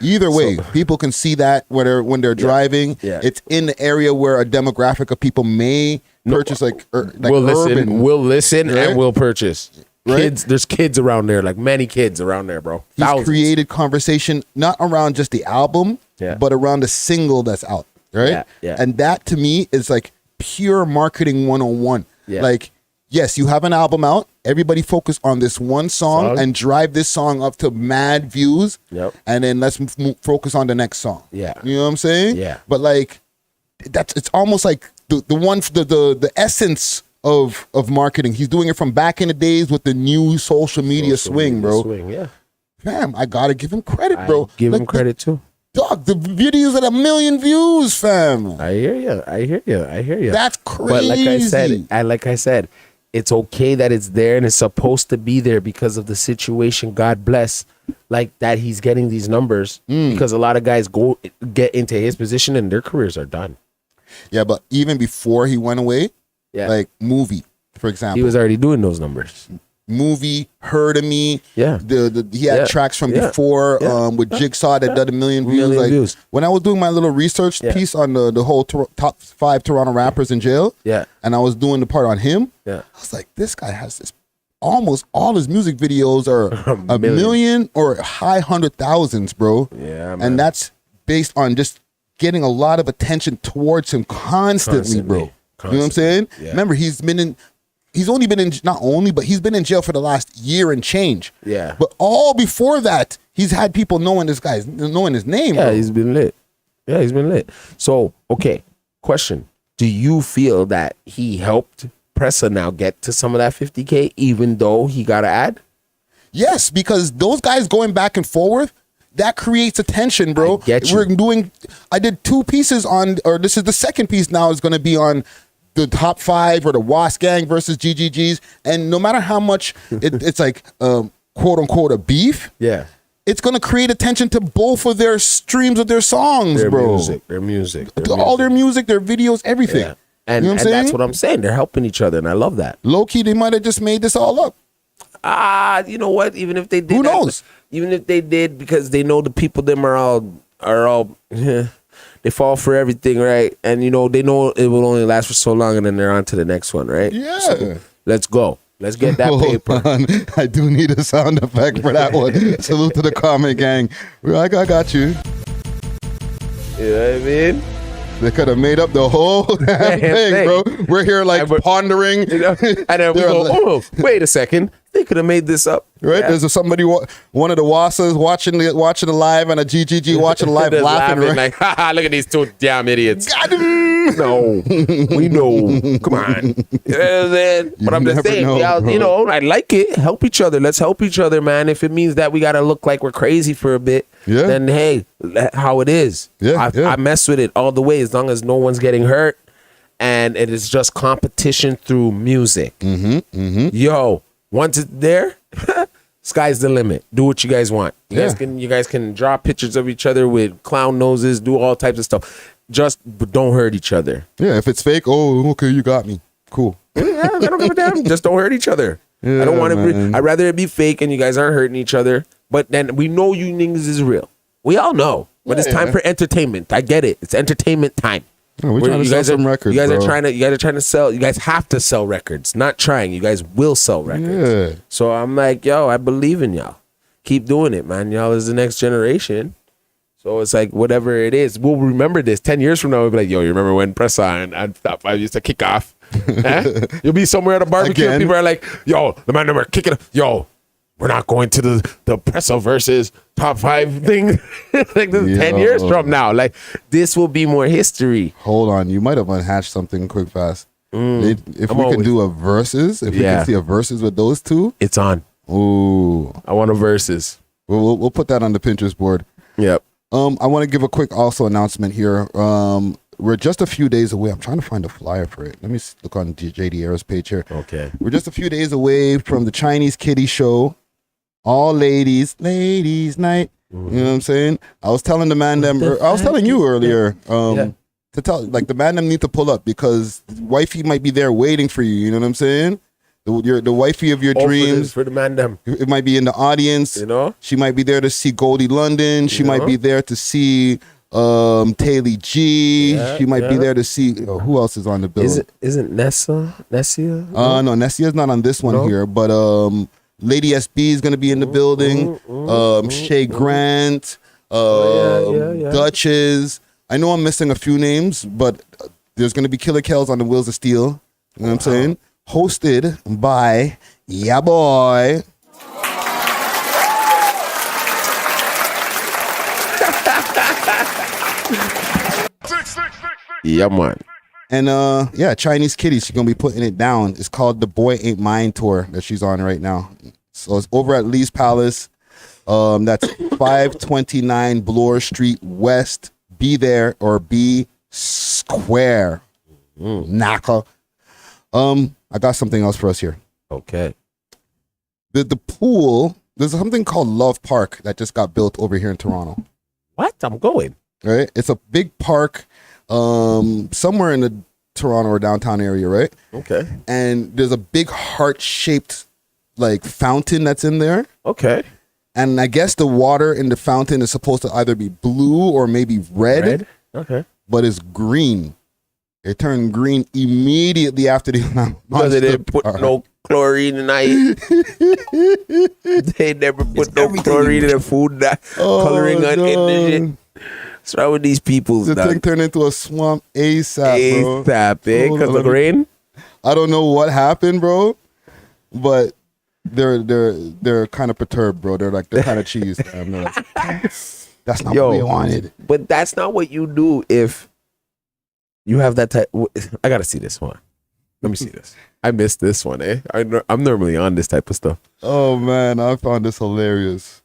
Either way, people can see that when they're driving. Yeah. It's in the area where a demographic of people may purchase like we'll urban. listen right? and we'll purchase. Right? Kids, there's kids around there, like many kids around there, bro. He's Thousands. created conversation not around just the album, but around the single that's out, right? Yeah, yeah. And that to me is like pure marketing 101. Yeah. Like, yes, you have an album out. Everybody focus on this one song and drive this song up to mad views. Yep. And then let's focus on the next song. Yeah. You know what I'm saying? Yeah. But like, it's almost like the essence of marketing. He's doing it from back in the days with the new social media swing, bro. Yeah. Fam, I gotta give him credit, bro. Give Like, him credit too. Dog, the videos at 1 million views, fam. I hear you. That's crazy. But like I said, it's okay that it's there and it's supposed to be there because of the situation. God bless, like that he's getting these numbers because a lot of guys get into his position and their careers are done. Yeah, but even before he went away, like Movie, for example. He was already doing those numbers. Movie, Heard of Me. Yeah. He had tracks from before with Jigsaw that did 1 million views. When I was doing my little research piece on the whole top 5 Toronto rappers in jail, and I was doing the part on him, I was like, this guy has this. Almost all his music videos are a million or high 100,000s, bro. Yeah, man. And that's based on just getting a lot of attention towards him constantly, bro. You know what I'm saying? Yeah. Remember, he's been in jail for the last year and change. Yeah. But all before that, he's had people knowing his name. Yeah, bro. he's been lit. So, okay, question. Do you feel that he helped Pressa now get to some of that 50K even though he got an ad? Yes, because those guys going back and forth, that creates attention, bro. I get you. I did 2 pieces or this is the second piece now is going to be on the top 5 or the Wasp Gang versus GGGs. And no matter how much it's like, quote unquote, a beef. Yeah. It's going to create attention to both of their streams of their songs, bro. Their music. All their music, their videos, everything. Yeah. And, you know what I'm saying? That's what I'm saying. They're helping each other, and I love that. Low key, they might have just made this all up. You know what? Even if they did, who knows? Even if they did, because they know the people them are all they fall for everything, right? And you know they know it will only last for so long, and then they're on to the next one, right? Yeah. So, let's go. Let's get that paper. On. I do need a sound effect for that one. Salute to the comment gang. I got you. You know what I mean? They could have made up the whole damn thing, bro. We're here like pondering. You know, and then we go, oh, wait a second. They could have made this up. Right? Yeah. There's somebody, one of the Wassas watching the live and a GGG watching the live laughing. Right? Like, haha, look at these 2 damn idiots. Got him. No, we know. Come on. You know what I'm saying? But I'm just saying, you know, I like it. Help each other. Let's help each other, man. If it means that we got to look like we're crazy for a bit, then hey, how it is. I mess with it all the way as long as no one's getting hurt. And it is just competition through music. Yo, once it's there, sky's the limit. Do what you guys want. You guys can draw pictures of each other with clown noses, do all types of stuff. Just don't hurt each other. Yeah, if it's fake, oh, okay, you got me. Cool. Yeah, I don't give a damn. Just don't hurt each other. I don't want to. I'd rather it be fake and you guys aren't hurting each other. But then we know you niggas is real. We all know. But it's time for entertainment. I get it. It's entertainment time. Yeah, we're trying to sell some records. You guys are trying to sell. You guys have to sell records. Not trying. You guys will sell records. Yeah. So I'm like, yo, I believe in y'all. Keep doing it, man. Y'all is the next generation. So it's like whatever it is, we'll remember this 10 years from now. We'll be like, yo, you remember when Pressa and Top 5 used to kick off? You'll be somewhere at a barbecue. And people are like, yo, the man we're kicking. Yo, we're not going to the Pressa versus Top 5 thing. Like this is 10 years from now. Like this will be more history. Hold on, you might have unhatched something quick fast. If we could do a versus, if we could see a versus with those two, it's on. Ooh, I want a versus. We'll put that on the Pinterest board. Yep. I want to give a quick also announcement here. We're just a few days away. I'm trying to find a flyer for it. Let me look on JD Air's page here. Okay. We're just a few days away from the Chinese Kitty Show. All ladies night. You know what I'm saying? I was telling the man them. I was telling you earlier. To tell like the man them need to pull up because wifey might be there waiting for you. You know what I'm saying? the wifey of your dreams. For the man them. It might be in the audience. You know? She might be there to see Goldie London. She might be there to see Taylor G. She might be there to see who else is on the bill. Isn't Nessia? No, Nessia's not on this one here, but Lady SB is gonna be in the building. Shay Grant, Duchess. I know I'm missing a few names, but there's gonna be Killer Kells on the Wheels of Steel. You know what I'm saying? Hosted by ya boy. Yeah, man. And Chinese Kitty, she's gonna be putting it down. It's called the Boy Ain't Mine tour that she's on right now. So it's over at Lee's Palace. That's 529 Bloor Street West. Be there or be square. Naka. I got something else for us here. Okay. The pool, there's something called Love Park that just got built over here in Toronto. What? I'm going. Right? It's a big park somewhere in the Toronto or downtown area, right? Okay. And there's a big heart-shaped like fountain that's in there. Okay. And I guess the water in the fountain is supposed to either be blue or maybe red. Okay. But it's green. It turned green immediately after the because they didn't put no chlorine in it. They never put no chlorine in the food. Coloring on it. What's wrong with these people? The thing turned into a swamp ASAP, bro. ASAP, because of the rain? I don't know what happened, bro. But they're kind of perturbed, bro. They're kind of cheese. That's not what we wanted. But that's not what you do if you have that type. I gotta see this one. Let me see this. I missed this one, eh? I'm normally on this type of stuff. Oh man, I found this hilarious.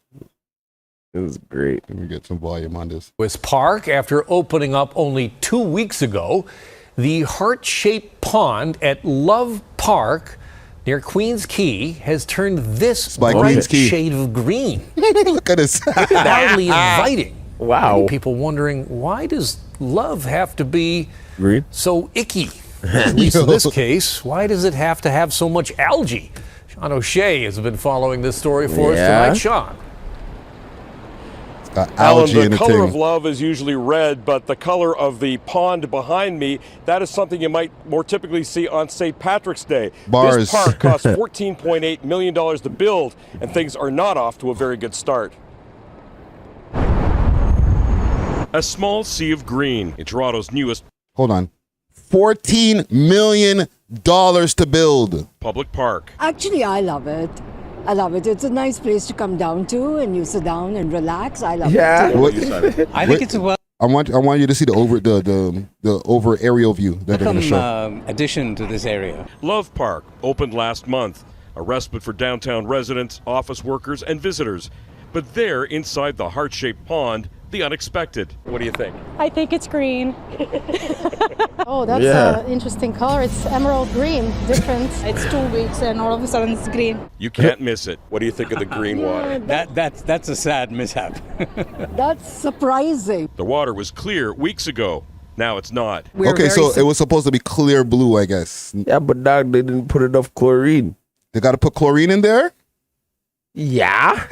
It was great. Let me get some volume on this. Was Park after opening up only 2 weeks ago. The heart-shaped pond at Love Park near Queens Quay has turned this bright shade of green. Look at this. Hardly inviting. Wow. Many people wondering, why does love have to be green? So icky? At least in this case, why does it have to have so much algae? Sean O'Shea has been following this story for us tonight. Sean. Alan, the color of love is usually red, but the color of the pond behind me, that is something you might more typically see on St. Patrick's Day. Bars. This park cost $14.8 million to build, and things are not off to a very good start. A small sea of green in Toronto's newest... Hold on. $14 million to build. Public park. Actually, I love it. I love it. It's a nice place to come down to, and you sit down and relax. I love it too. I think it's a well. I want you to see the over aerial view that they're going to show. Addition to this area. Love Park opened last month, a respite for downtown residents, office workers, and visitors. But there, inside the heart-shaped pond, the unexpected. What do you think? I think it's green. Oh, that's an interesting color. It's emerald green, different. It's 2 weeks and all of a sudden it's green. You can't miss it. What do you think of the green water? That's a sad mishap. That's surprising. The water was clear weeks ago. Now it's not. Okay, so it was supposed to be clear blue, I guess. Yeah, but dog, they didn't put enough chlorine. They got to put chlorine in there? Yeah.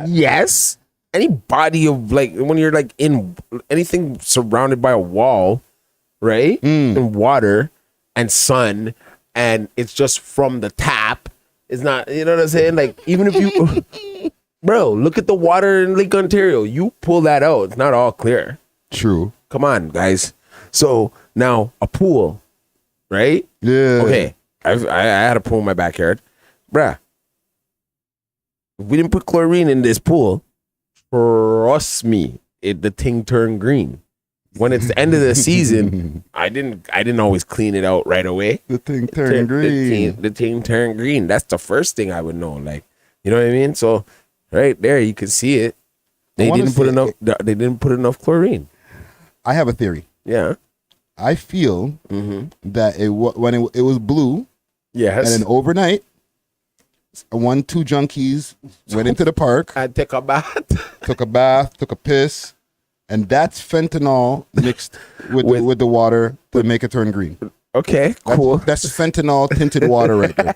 Yes. Any body of when you're in anything surrounded by a wall, right? And water and sun, and it's just from the tap. It's not, you know what I'm saying? Even if you, bro, look at the water in Lake Ontario. You pull that out, it's not all clear. True. Come on, guys. So now a pool, right? Yeah. Okay. I had a pool in my backyard, bruh. If we didn't put chlorine in this pool, trust me, the thing turned green. When it's the end of the season, I didn't always clean it out right away. The thing turned green. The thing turned green. That's the first thing I would know. You know what I mean? So right there, you can see it. They didn't put enough. They didn't put enough chlorine. I have a theory. Yeah. I feel that when it was blue. Yes. And then overnight. 1-2 junkies went into the park. I took a bath. Took a piss, and that's fentanyl mixed with the water to make it turn green. Okay, cool. That's fentanyl tinted water right there.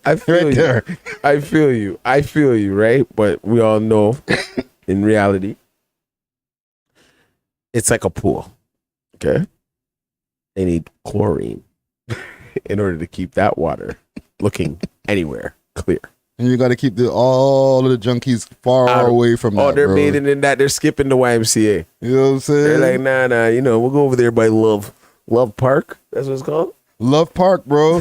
I feel Right you. there. I feel you, right? But we all know in reality, it's like a pool. Okay. They need chlorine in order to keep that water looking anywhere clear. And you got to keep all of the junkies far away from that. Oh, they're bro. bathing in that. They're skipping the YMCA. You know what I'm saying? They're like, nah, we'll go over there by Love Park. That's what it's called? Love Park, bro.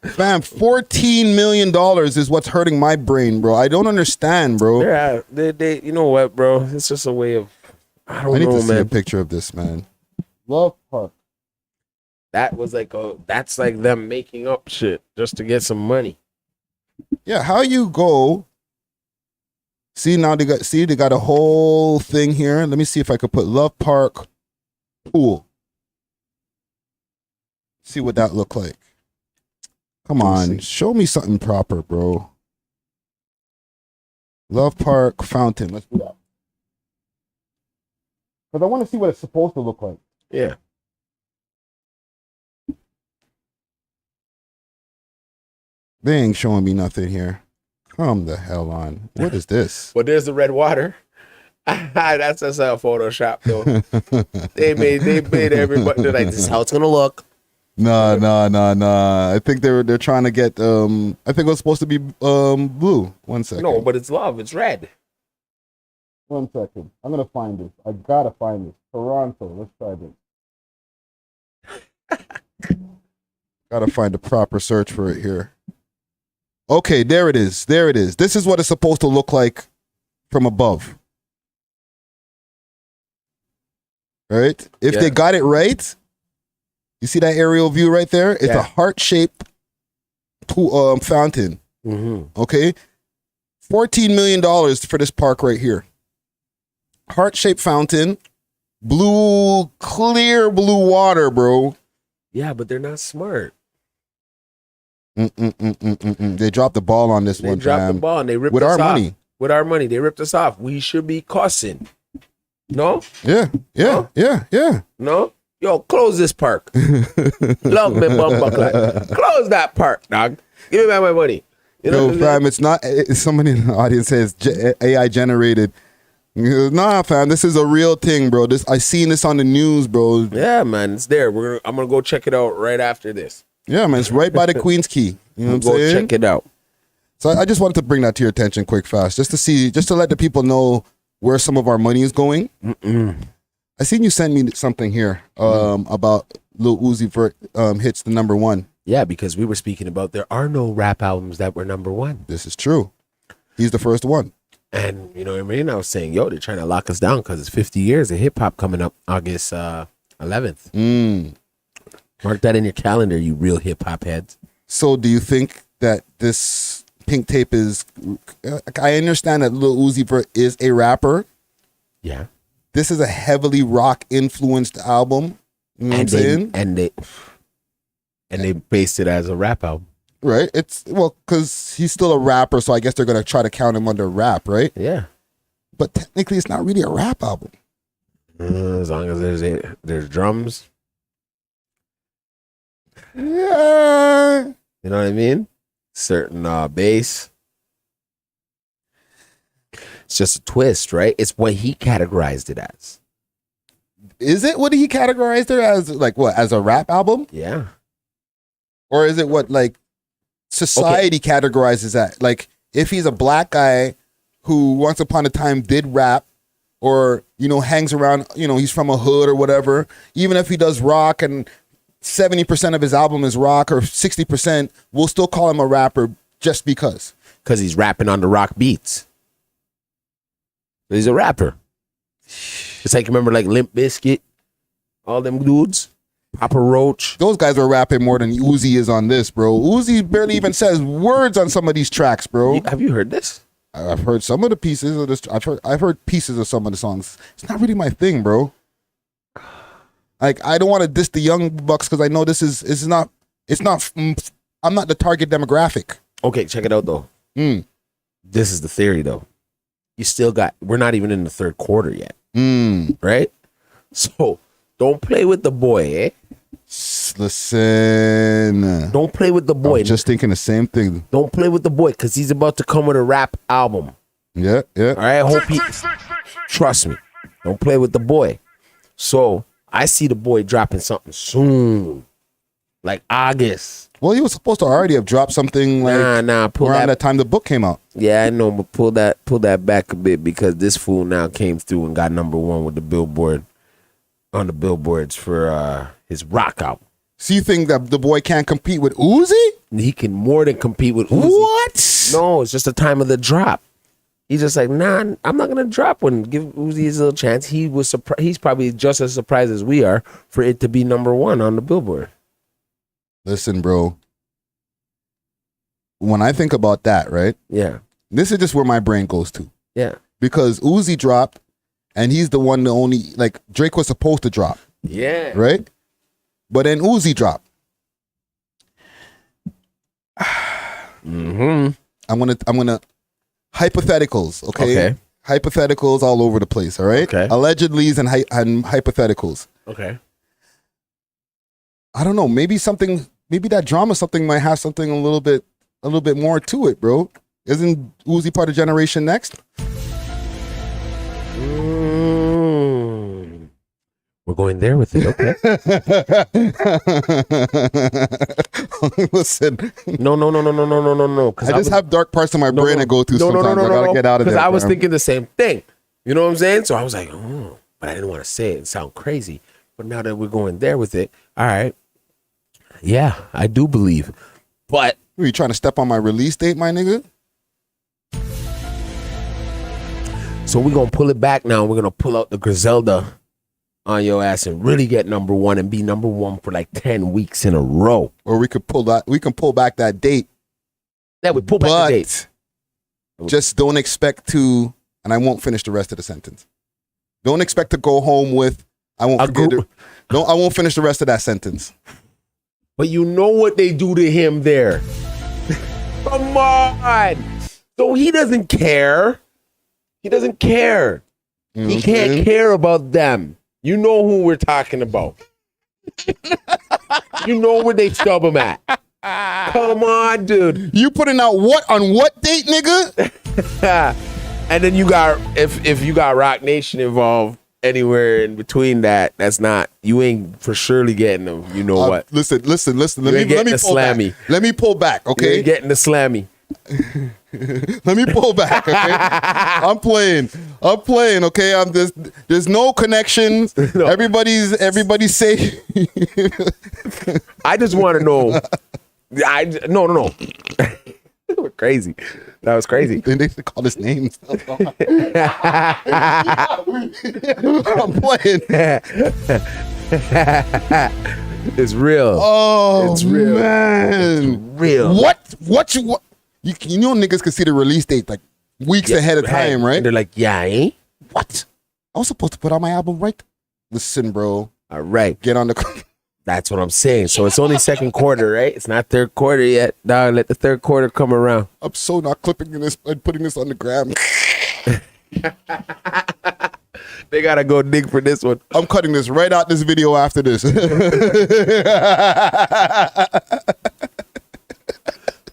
Fam, $14 million is what's hurting my brain, bro. I don't understand, bro. Yeah, they you know what, bro? It's just a way of, I don't I need know, to see a man. picture of this, man. Love Park. That was that's like them making up shit just to get some money. Yeah, how you go? See, now they got a whole thing here. Let me see if I could put Love Park pool. See what that look like. Come on, show me something proper, bro. Love Park fountain. Let's do that. Because I want to see what it's supposed to look like. Yeah. They ain't showing me nothing here. Come the hell on. What is this? Well, there's the red water. That's a Photoshop though. they made everybody. They're like, this is how it's gonna look. Nah. I think they're trying to get I think it was supposed to be blue. 1 second. No, but it's love. It's red. 1 second. I'm gonna find this. I gotta find this. Toronto. Let's try this. Gotta find a proper search for it here. Okay, there it is. This is what it's supposed to look like from above. Right? If they got it right, you see that aerial view right there? It's a heart-shaped fountain. Mm-hmm. Okay? $14 million for this park right here. Heart-shaped fountain, clear blue water, bro. Yeah, but they're not smart. They dropped the ball on this one. They dropped the ball and they ripped with us our off. money. With our money, they ripped us off. We should be cussing. No? Yeah. No? Yo, close this park. Love me, bumbuckler. Close that park, dog. Give me back my money. You know fam, it's not. Somebody in the audience says AI generated. Nah, fam, this is a real thing, bro. I seen this on the news, bro. Yeah, man, it's there. I'm gonna go check it out right after this. Yeah, man, it's right by the Queen's Key. You know what I'm saying? Go check it out. So I just wanted to bring that to your attention quick, fast, just to let the people know where some of our money is going. I seen you send me something here about Lil Uzi Vert hits the #1. Yeah, because we were speaking about there are no rap albums that were #1. This is true. He's the first one. And you know what I mean? I was saying, yo, they're trying to lock us down because it's 50 years of hip hop coming up August 11th. Mark that in your calendar, you real hip hop heads. So do you think that this Pink Tape is... I understand that Lil Uzi Vert is a rapper. Yeah. This is a heavily rock influenced album. You know what I'm saying? And they based it as a rap album. Right. It's because he's still a rapper, so I guess they're gonna try to count him under rap, right? Yeah. But technically, it's not really a rap album. As long as there's drums. Yeah. You know what I mean? Certain bass. It's just a twist, right? It's what he categorized it as. Is it what he categorized it as? Like what? As a rap album? Yeah. Or is it what like society categorizes that? Like if he's a black guy who once upon a time did rap, or hangs around, he's from a hood or whatever. Even if he does rock and 70% of his album is rock or 60%, we'll still call him a rapper just because. Because he's rapping on the rock beats. He's a rapper. It's like, remember like Limp Bizkit? All them dudes? Papa Roach. Those guys are rapping more than Uzi is on this, bro. Uzi barely even says words on some of these tracks, bro. Have you heard this? I've heard some of the pieces of this. I've heard pieces of some of the songs. It's not really my thing, bro. Like I don't want to diss the young bucks because I know it's not. I'm not the target demographic. Okay, check it out though. This is the theory though. We're not even in the third quarter yet. Right? So don't play with the boy, eh? Listen. Don't play with the boy. I'm just thinking the same thing. Don't play with the boy because he's about to come with a rap album. Yeah. All right, hope he. Trust me. Don't play with the boy. So I see the boy dropping something soon, like August. Well, he was supposed to already have dropped something like around that time the book came out. Yeah, I know, but pull that back a bit because this fool now came through and got #1 with the Billboard on the billboards for his rock album. So you think that the boy can't compete with Uzi? He can more than compete with Uzi. What? No, it's just the time of the drop. He's just like, nah, I'm not gonna drop one. Give Uzi his little chance. He was surprised. He's probably just as surprised as we are for it to be #1 on the Billboard. Listen, bro. When I think about that, right? Yeah. This is just where my brain goes to. Yeah. Because Uzi dropped, and he's the one, the only, like, Drake was supposed to drop. Yeah. Right? But then Uzi dropped. Mm-hmm. I'm gonna hypotheticals, okay? Hypotheticals all over the place, all right? Okay. Allegedlys and hypotheticals. Okay. I don't know. Maybe that drama something might have something a little bit more to it, bro. Isn't Uzi part of Generation Next? We're going there with it, okay? Listen. No. I just have dark parts of my brain to go through sometimes. I gotta get out of there. Because I was thinking the same thing. You know what I'm saying? So I was like, but I didn't want to say it and sound crazy. But now that we're going there with it, all right. Yeah, I do believe. But are you trying to step on my release date, my nigga? So we're gonna pull it back now. We're gonna pull out the Griselda on your ass and really get #1 and be #1 for like 10 weeks in a row. Or we can pull back that date. Yeah, we pull back the date. Just don't expect to, and I won't finish the rest of the sentence. Don't expect to go home with I won't finish the rest of that sentence. But you know what they do to him there. Come on. So he doesn't care. He doesn't care. He can't care about them. You know who we're talking about. You know where they stub him at. Come on, dude. You putting out what on what date, nigga? And then you got if you got Rock Nation involved anywhere in between that's not, you ain't for surely getting them. You know what? Listen. Let me pull slammy. back. Let me pull back, okay? You're getting the slammy. Let me pull back, okay? I'm playing, okay? There's no connections. No. Everybody's safe. I just want to know. No. We're crazy. That was crazy. They should call us names. I'm playing. It's real. Oh, it's real, man. It's real. What? You know niggas can see the release date like weeks ahead of time, right? And they're like, yeah, what? I was supposed to put out my album right. Listen, bro. All right. Get on the. That's what I'm saying. So it's only second quarter, right? It's not third quarter yet. Dog, let the third quarter come around. I'm so not clipping this and putting this on the gram. They gotta go dig for this one. I'm cutting this right out this video after this.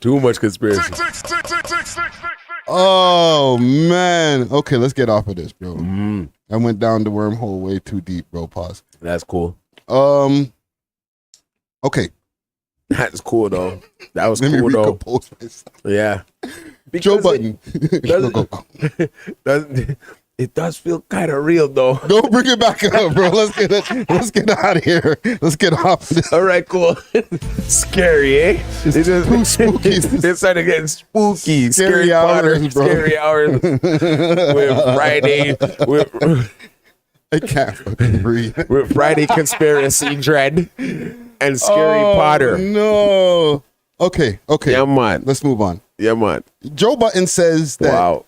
Too much conspiracy. Oh man. Okay, let's get off of this, bro. Mm-hmm. I went down the wormhole way too deep, bro. Pause. That's cool. Okay. That's cool though. That was cool though. Recompose myself. Yeah. Joe Budden. It does feel kind of real though. Don't bring it back up, bro. Let's get out of here. Let's get off this. All right, cool. Scary, eh? It's just too spooky. It started getting spooky. Scary hours, Potter, bro. Scary hours. With Friday. I can't fucking breathe. With Friday Conspiracy Dread and Scary Potter. No. Okay. Yeah, man. Let's move on. Yeah, man. Joe Budden says that. Wow.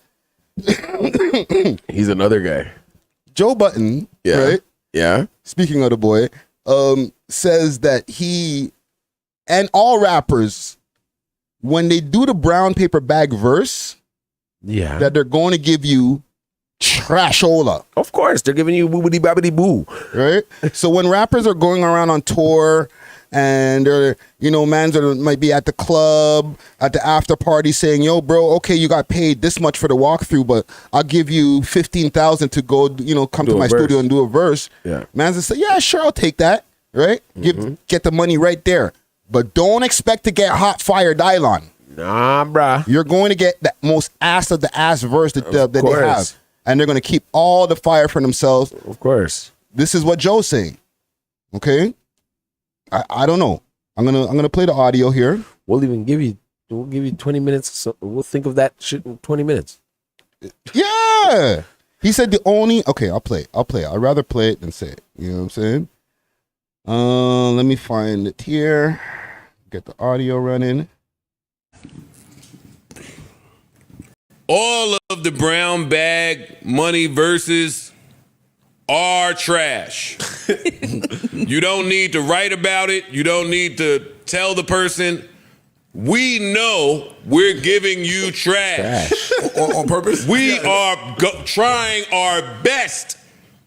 He's another guy. Joe Budden, yeah. Right? Yeah. Speaking of the boy, says that he and all rappers, when they do the brown paper bag verse, yeah, that they're going to give you trashola. Of course, they're giving you boobity babbity boo. Right? So when rappers are going around on tour and they're, mans might be at the club, at the after party saying, yo, bro, okay, you got paid this much for the walkthrough, but I'll give you $15,000 to go, come to my studio and do a verse. Yeah. Mans will say, yeah, sure, I'll take that. Right? Get the money right there. But don't expect to get hot fire Dylon. Nah, bruh. You're going to get the most ass of the ass verse that they have. And they're going to keep all the fire for themselves. Of course. This is what Joe's saying. Okay? I don't know. I'm gonna play the audio here. We'll give you 20 minutes. So we'll think of that shit in 20 minutes. Yeah. He said I'll play it. I'd rather play it than say it. You know what I'm saying? Let me find it here. Get the audio running. All of the brown bag money verses are trash. You don't need to write about it. You don't need to tell the person. We know we're giving you trash. On purpose? We are trying our best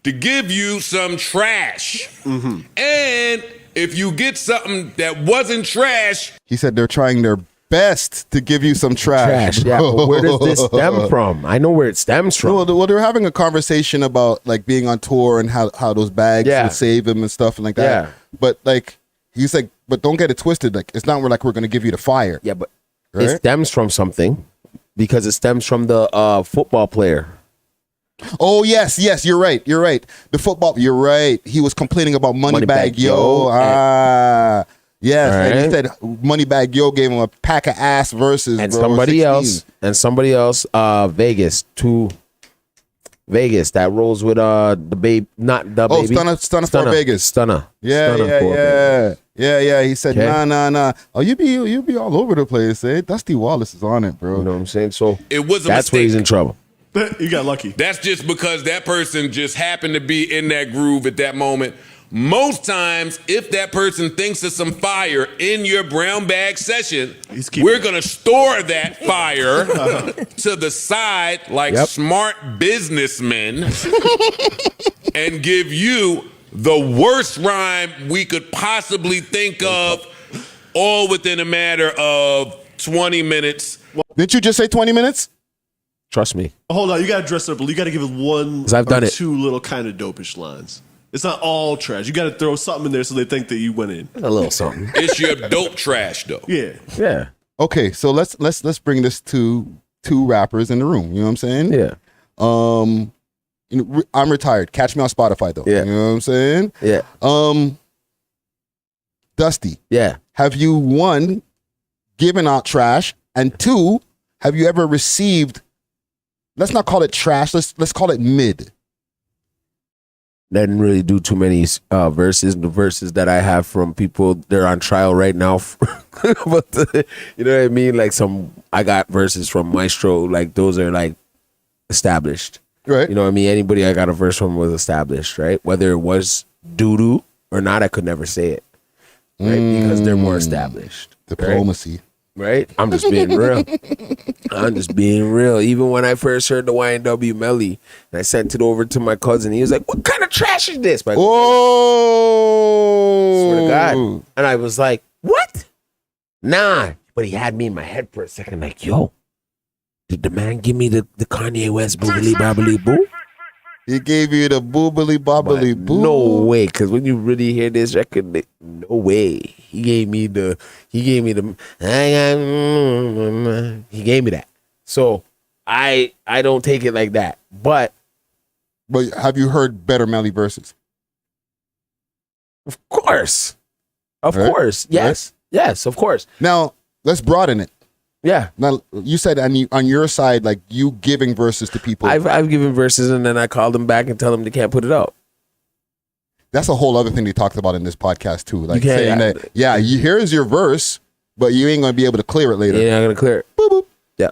to give you some trash. And if you get something that wasn't trash. He said they're trying their best to give you some trash. Yeah, but where does this stem from? I know where it stems from. Well, they're having a conversation about like being on tour and how those bags will save them and stuff and like that. Yeah. But like he's like, but don't get it twisted. Like it's not we're going to give you the fire. Yeah, but it stems from something because it stems from the football player. Oh yes, you're right. The football, you're right. He was complaining about Moneybag Yo. Yes, right. And he said Moneybag Yo gave him a pack of ass verses, and bro, somebody 16. else, Vegas that rolls with the babe, not the baby. Stunner for Vegas. Stunner. Yeah. He said, nah. Oh, you be all over the place, eh? Dusty Wallace is on it, bro. You know what I'm saying? So it was a that's mistake. where he's in trouble. You got lucky. That's just because that person just happened to be in that groove at that moment. Most times, if that person thinks of some fire in your brown bag session, we're going to store that fire to the side like smart businessmen and give you the worst rhyme we could possibly think of, all within a matter of 20 minutes. Didn't you just say 20 minutes? Trust me. Hold on, you got to dress it up. You got to give us one I've done or it. two little kind of dopish lines. It's not all trash. You got to throw something in there so they think that you went in. A little something. It's your dope trash, though. Yeah. Okay, so let's bring this to two rappers in the room. You know what I'm saying? Yeah. I'm retired. Catch me on Spotify though. Yeah. You know what I'm saying? Yeah. Dusty. Yeah. Have you, one, given out trash, and two, have you ever received? Let's not call it trash. Let's call it mid. Didn't really do too many verses. The verses that I have from people, they're on trial right now. But you know what I mean? Like I got verses from Maestro. Like those are like established. Right. You know what I mean? Anybody I got a verse from was established, right? Whether it was doo-doo or not, I could never say it. Right? Because they're more established. Diplomacy. Right? I'm just being real. Even when I first heard the YNW Melly, and I sent it over to my cousin, he was like, "What kind of trash is this?" Swear to God. And I was like, "What?" Nah. But he had me in my head for a second, like, yo, did the man give me the Kanye West boobily bobbly boo? He gave you the boobily bobbly boo. No way, because when you really hear this record, no way. He gave me that. So I don't take it like that. But have you heard better Melly verses? Of course. Yes. Right? Yes, of course. Now, let's broaden it. Yeah. Now, you said on your side, like you giving verses to people. I've given verses and then I call them back and tell them they can't put it out. That's a whole other thing they talked about in this podcast too. Like saying that, here's your verse, but you ain't gonna be able to clear it later. You're not gonna clear it. Boop, boop. Yeah.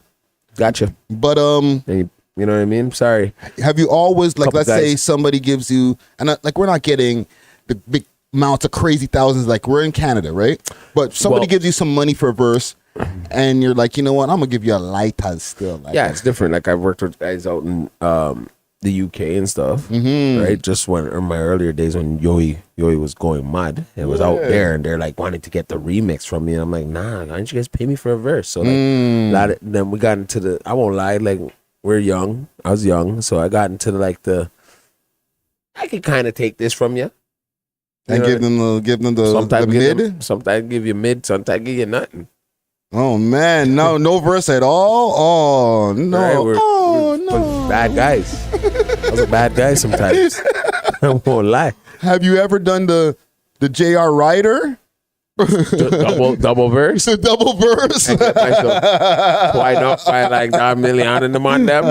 Gotcha. But you know what I mean? Sorry. Have you always, like, let's guys. say somebody gives you, and like we're not getting the big amounts of crazy thousands, like we're in Canada, right? But somebody gives you some money for a verse, and you're like, you know what? I'm gonna give you a lighter still. Like it's different. Like I've worked with guys out in the UK and stuff, right? Just when in my earlier days when Yoey was going mad and was out there, and they're like wanting to get the remix from me, and I'm like, nah, why don't you guys pay me for a verse? So like, then we got into the. I won't lie, like we're young. I was young, so I got into like the. I could kind of take this from you. And give them the mid. Sometimes give you mid. Sometimes give you nothing. Oh man, no verse at all. Oh no, right, no. Bad guys. I was a bad guy sometimes. I won't lie. Have you ever done the J.R. Ryder? double verse? A double verse? Why not? Why like $1 million in them on them?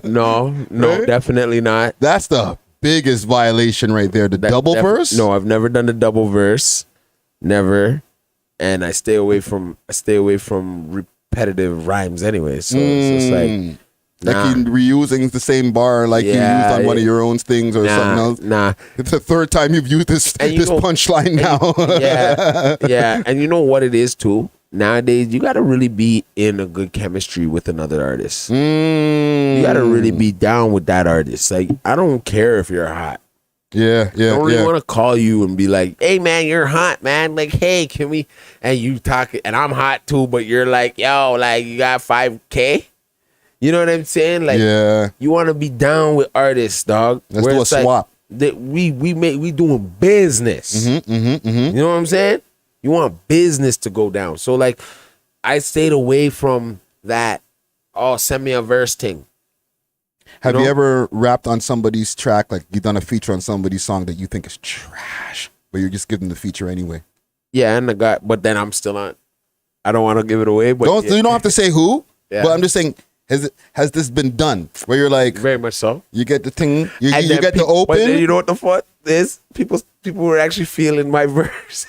No, right? Definitely not. That's the biggest violation right there. The double verse? No, I've never done the double verse. Never. And I stay away from repetitive rhymes anyway. So it's just like like you reusing the same bar like you used on one of your own things or something else. Nah. It's the third time you've used this punchline now. Yeah. And you know what it is too? Nowadays, you got to really be in a good chemistry with another artist. You got to really be down with that artist. Like, I don't care if you're hot. Yeah. I don't really want to call you and be like, hey, man, you're hot, man. Like, hey, can we? And you talk, and I'm hot too, but you're like, yo, like, you got 5K? You know what I'm saying? Like, you want to be down with artists, dog. Let's do a swap. That we doing business. You know what I'm saying? You want business to go down. So, like, I stayed away from that, send me a verse thing. Have you ever rapped on somebody's track, like you done a feature on somebody's song that you think is trash, but you're just giving the feature anyway? Yeah, and but then I'm still on. I don't want to give it away, but you don't have to say who. Yeah. But I'm just saying, has this been done? Where you're like, very much so. You get the thing, you get the open. But then you know what the fuck is? People were actually feeling my verse.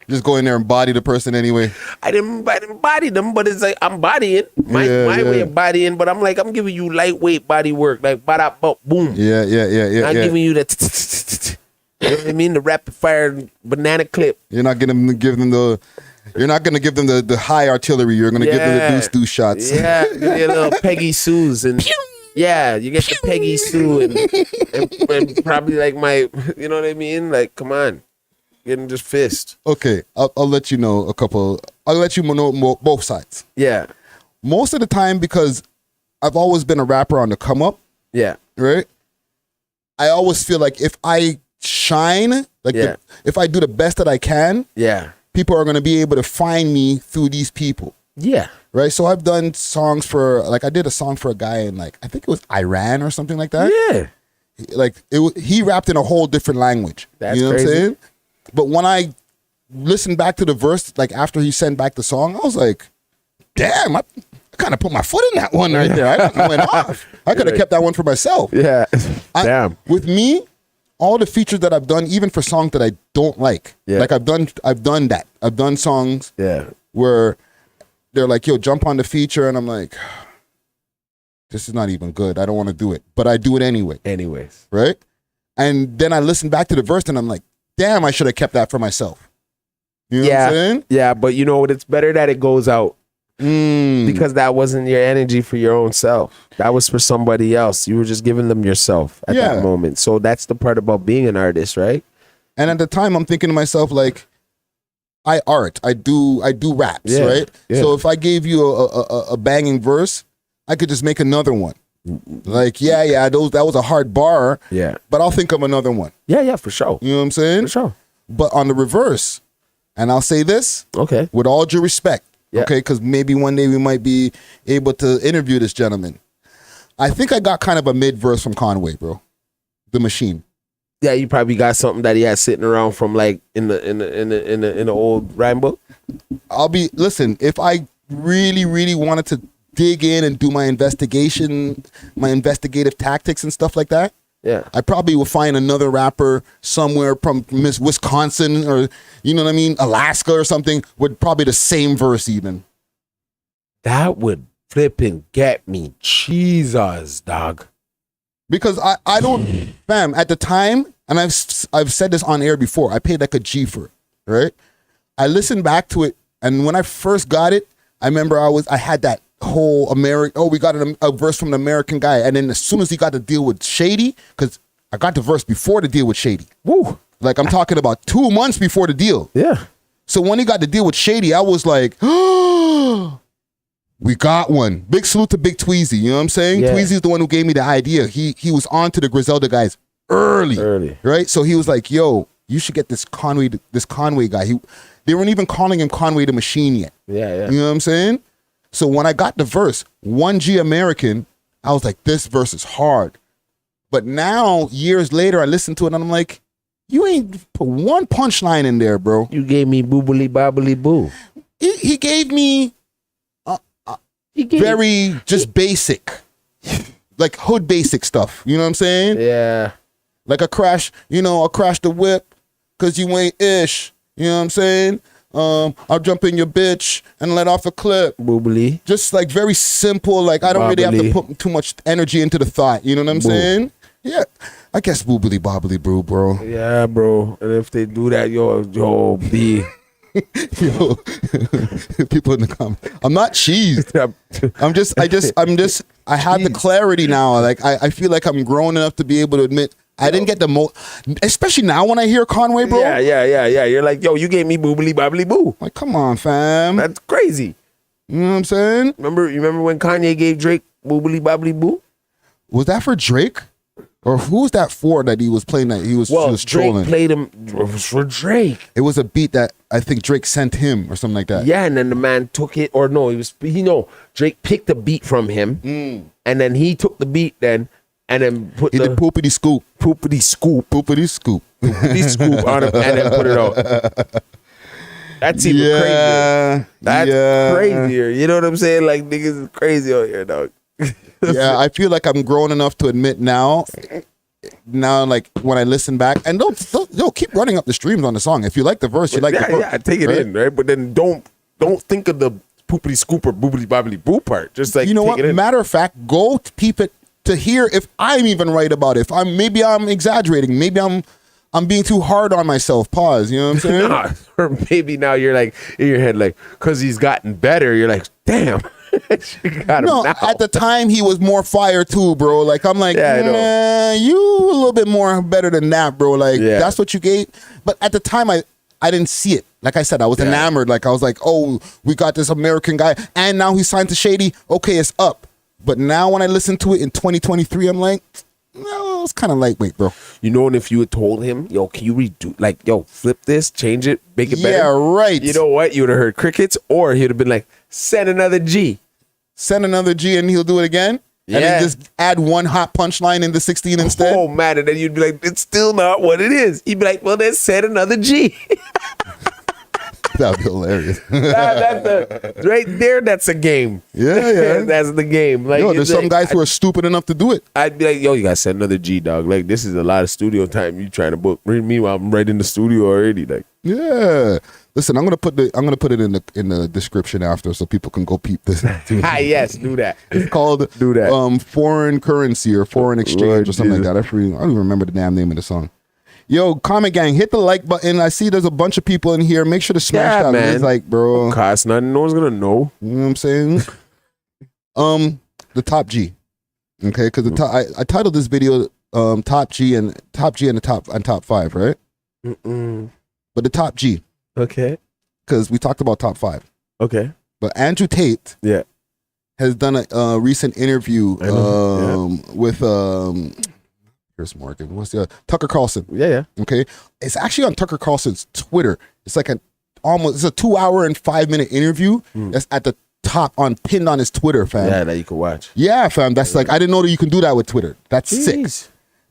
Just go in there and body the person anyway. I didn't body them, but it's like I'm bodying my way of bodying. But I'm like, I'm giving you lightweight body work, like bada boom. Yeah. I'm giving you that. You know what I mean? The rapid fire banana clip. You're not gonna give them the high artillery. You're gonna give them the deuce shots. Yeah, give me a little Peggy Sue's and. Yeah, you get the Peggy Sue and probably like my, you know what I mean? Like, come on. Getting just fist. Okay, I'll let you know I'll let you know both sides. Yeah. Most of the time, because I've always been a rapper on the come up. Yeah. Right? I always feel like if I shine, like if I do the best that I can, people are going to be able to find me through these people. Yeah. Right? So I've done songs for, like I did a song for a guy in like, I think it was Iran or something like that. Yeah. Like he rapped in a whole different language. That's you know crazy. What I'm saying? But when I listened back to the verse, like after he sent back the song, I was like, damn, I kind of put my foot in that one right there. I went off. I could have kept that one for myself. Yeah. Damn. With me, all the features that I've done, even for songs that I don't like, like I've done that. I've done songs where they're like, yo, jump on the feature. And I'm like, this is not even good. I don't want to do it. But I do it anyway. Anyways. Right? And then I listen back to the verse and I'm like, damn, I should have kept that for myself. You know what I'm saying? Yeah, but you know what? It's better that it goes out. Because that wasn't your energy for your own self. That was for somebody else. You were just giving them yourself at that moment. So that's the part about being an artist, right? And at the time, I'm thinking to myself, like, I do raps, right? Yeah. So if I gave you a banging verse, I could just make another one. Like, that was a hard bar. Yeah. But I'll think of another one. Yeah, for sure. You know what I'm saying? For sure. But on the reverse, and I'll say this, with all due respect, because maybe one day we might be able to interview this gentleman. I think I got kind of a mid verse from Conway, bro. The Machine. Yeah, you probably got something that he had sitting around from like in the old rhyme book. Listen, if I really, really wanted to dig in and do my investigation, my investigative tactics and stuff like that, I probably will find another rapper somewhere from Wisconsin or, you know what I mean, Alaska or something with probably the same verse even. That would flipping get me Jesus, dog. Because I don't, fam, at the time, and I've said this on air before, I paid like a G for it, right? I listened back to it, and when I first got it, I remember I had that, whole we got a verse from an American guy. And then as soon as he got to deal with Shady, because I got the verse before the deal with Shady. Woo. Like I'm talking about 2 months before the deal. Yeah. So when he got to deal with Shady, I was like, we got one. Big salute to Big Tweezy. You know what I'm saying? Yeah. Tweezy's the one who gave me the idea. He was on to the Griselda guys early. Right? So he was like, yo, you should get this Conway guy. They weren't even calling him Conway the Machine yet. Yeah. You know what I'm saying? So when I got the verse, 1G American, I was like, this verse is hard. But now, years later, I listened to it and I'm like, you ain't put one punchline in there, bro. You gave me boobly bobbly boo. He gave me very just basic, like hood basic stuff. You know what I'm saying? Yeah. Like I crash the whip because you ain't ish. You know what I'm saying? I'll jump in your bitch and let off a clip. Boobly. Just like very simple. Like I don't really have to put too much energy into the thought. You know what I'm saying? Yeah. I guess boobly bobbly brew, bro. Yeah, bro. And if they do that, yo, B. Yo, people in the comments. I'm not cheesed. I have the clarity now. Like I feel like I'm grown enough to be able to admit I didn't get the most, especially now when I hear Conway, bro. Yeah. You're like, yo, you gave me boobly bobbly boo. Like, come on, fam. That's crazy. You know what I'm saying? You remember when Kanye gave Drake boobly bobbly boo? Was that for Drake? Or who was that for that he was playing that he was trolling? Drake played him for Drake. It was a beat that I think Drake sent him or something like that. Yeah, and then the man took it, or no, Drake picked the beat from him, and then he took the beat and then put the poopity scoop on it and then put it out. That's even crazier. That's crazier. You know what I'm saying? Like niggas is crazy out here, dog. Yeah, I feel like I'm grown enough to admit now, like when I listen back, and they'll keep running up the streams on the song. If you like the verse, you like the verse. Yeah, take it in, right? But then don't think of the poopity scoop or boobly bobbly boo part. Just like, you know what? Matter of fact, go peep it to hear if I'm even right about it. Maybe I'm exaggerating. Maybe I'm being too hard on myself. Pause. You know what I'm saying? Or maybe now you're like in your head, like, because he's gotten better. You're like, damn. No, at the time he was more fire too, bro. Like I'm like, nah, you a little bit more better than that, bro. Like that's what you gave. But at the time I didn't see it. Like I said, I was enamored. Like I was like, oh, we got this American guy, and now he's signed to Shady. Okay, it's up. But now when I listen to it in 2023, I'm like, no, it's kind of lightweight, bro. You know, and if you had told him, yo, can you redo, like, yo, flip this, change it, make it better? Yeah, right. You know what? You would have heard crickets, or he would have been like, send another G. Send another G and he'll do it again? Yeah. And then just add one hot punchline in the 16 instead? Oh, man. And then you'd be like, it's still not what it is. He'd be like, well, then send another G. That would be hilarious. Right there, that's a game. Yeah. That's the game. Like, yo, there's some guys who are stupid enough to do it. I'd be like, yo, you got to send another G, dog. Like, this is a lot of studio time you trying to book. Meanwhile, I'm right in the studio already. Like, yeah. Listen, I'm gonna put it in the description after so people can go peep this. Yes, do that. It's called foreign currency or foreign exchange or something like that. I don't even remember the damn name of the song. Yo, comment gang, hit the like button. I see there's a bunch of people in here. Make sure to smash that. Man. It's like, bro, don't cost nothing. No one's gonna know. You know what I'm saying? The top G. Okay, because I titled this video top G and the top 5, right? But the top G. Okay. Because we talked about top 5. Okay. But Andrew Tate has done a recent interview with Chris Morgan. What's the Tucker Carlson? Yeah. Okay. It's actually on Tucker Carlson's Twitter. It's like it's a 2 hour and 5 minute interview that's at the top pinned on his Twitter, fam. Yeah, that you can watch. Yeah, fam. That's like I didn't know that you can do that with Twitter. That's sick.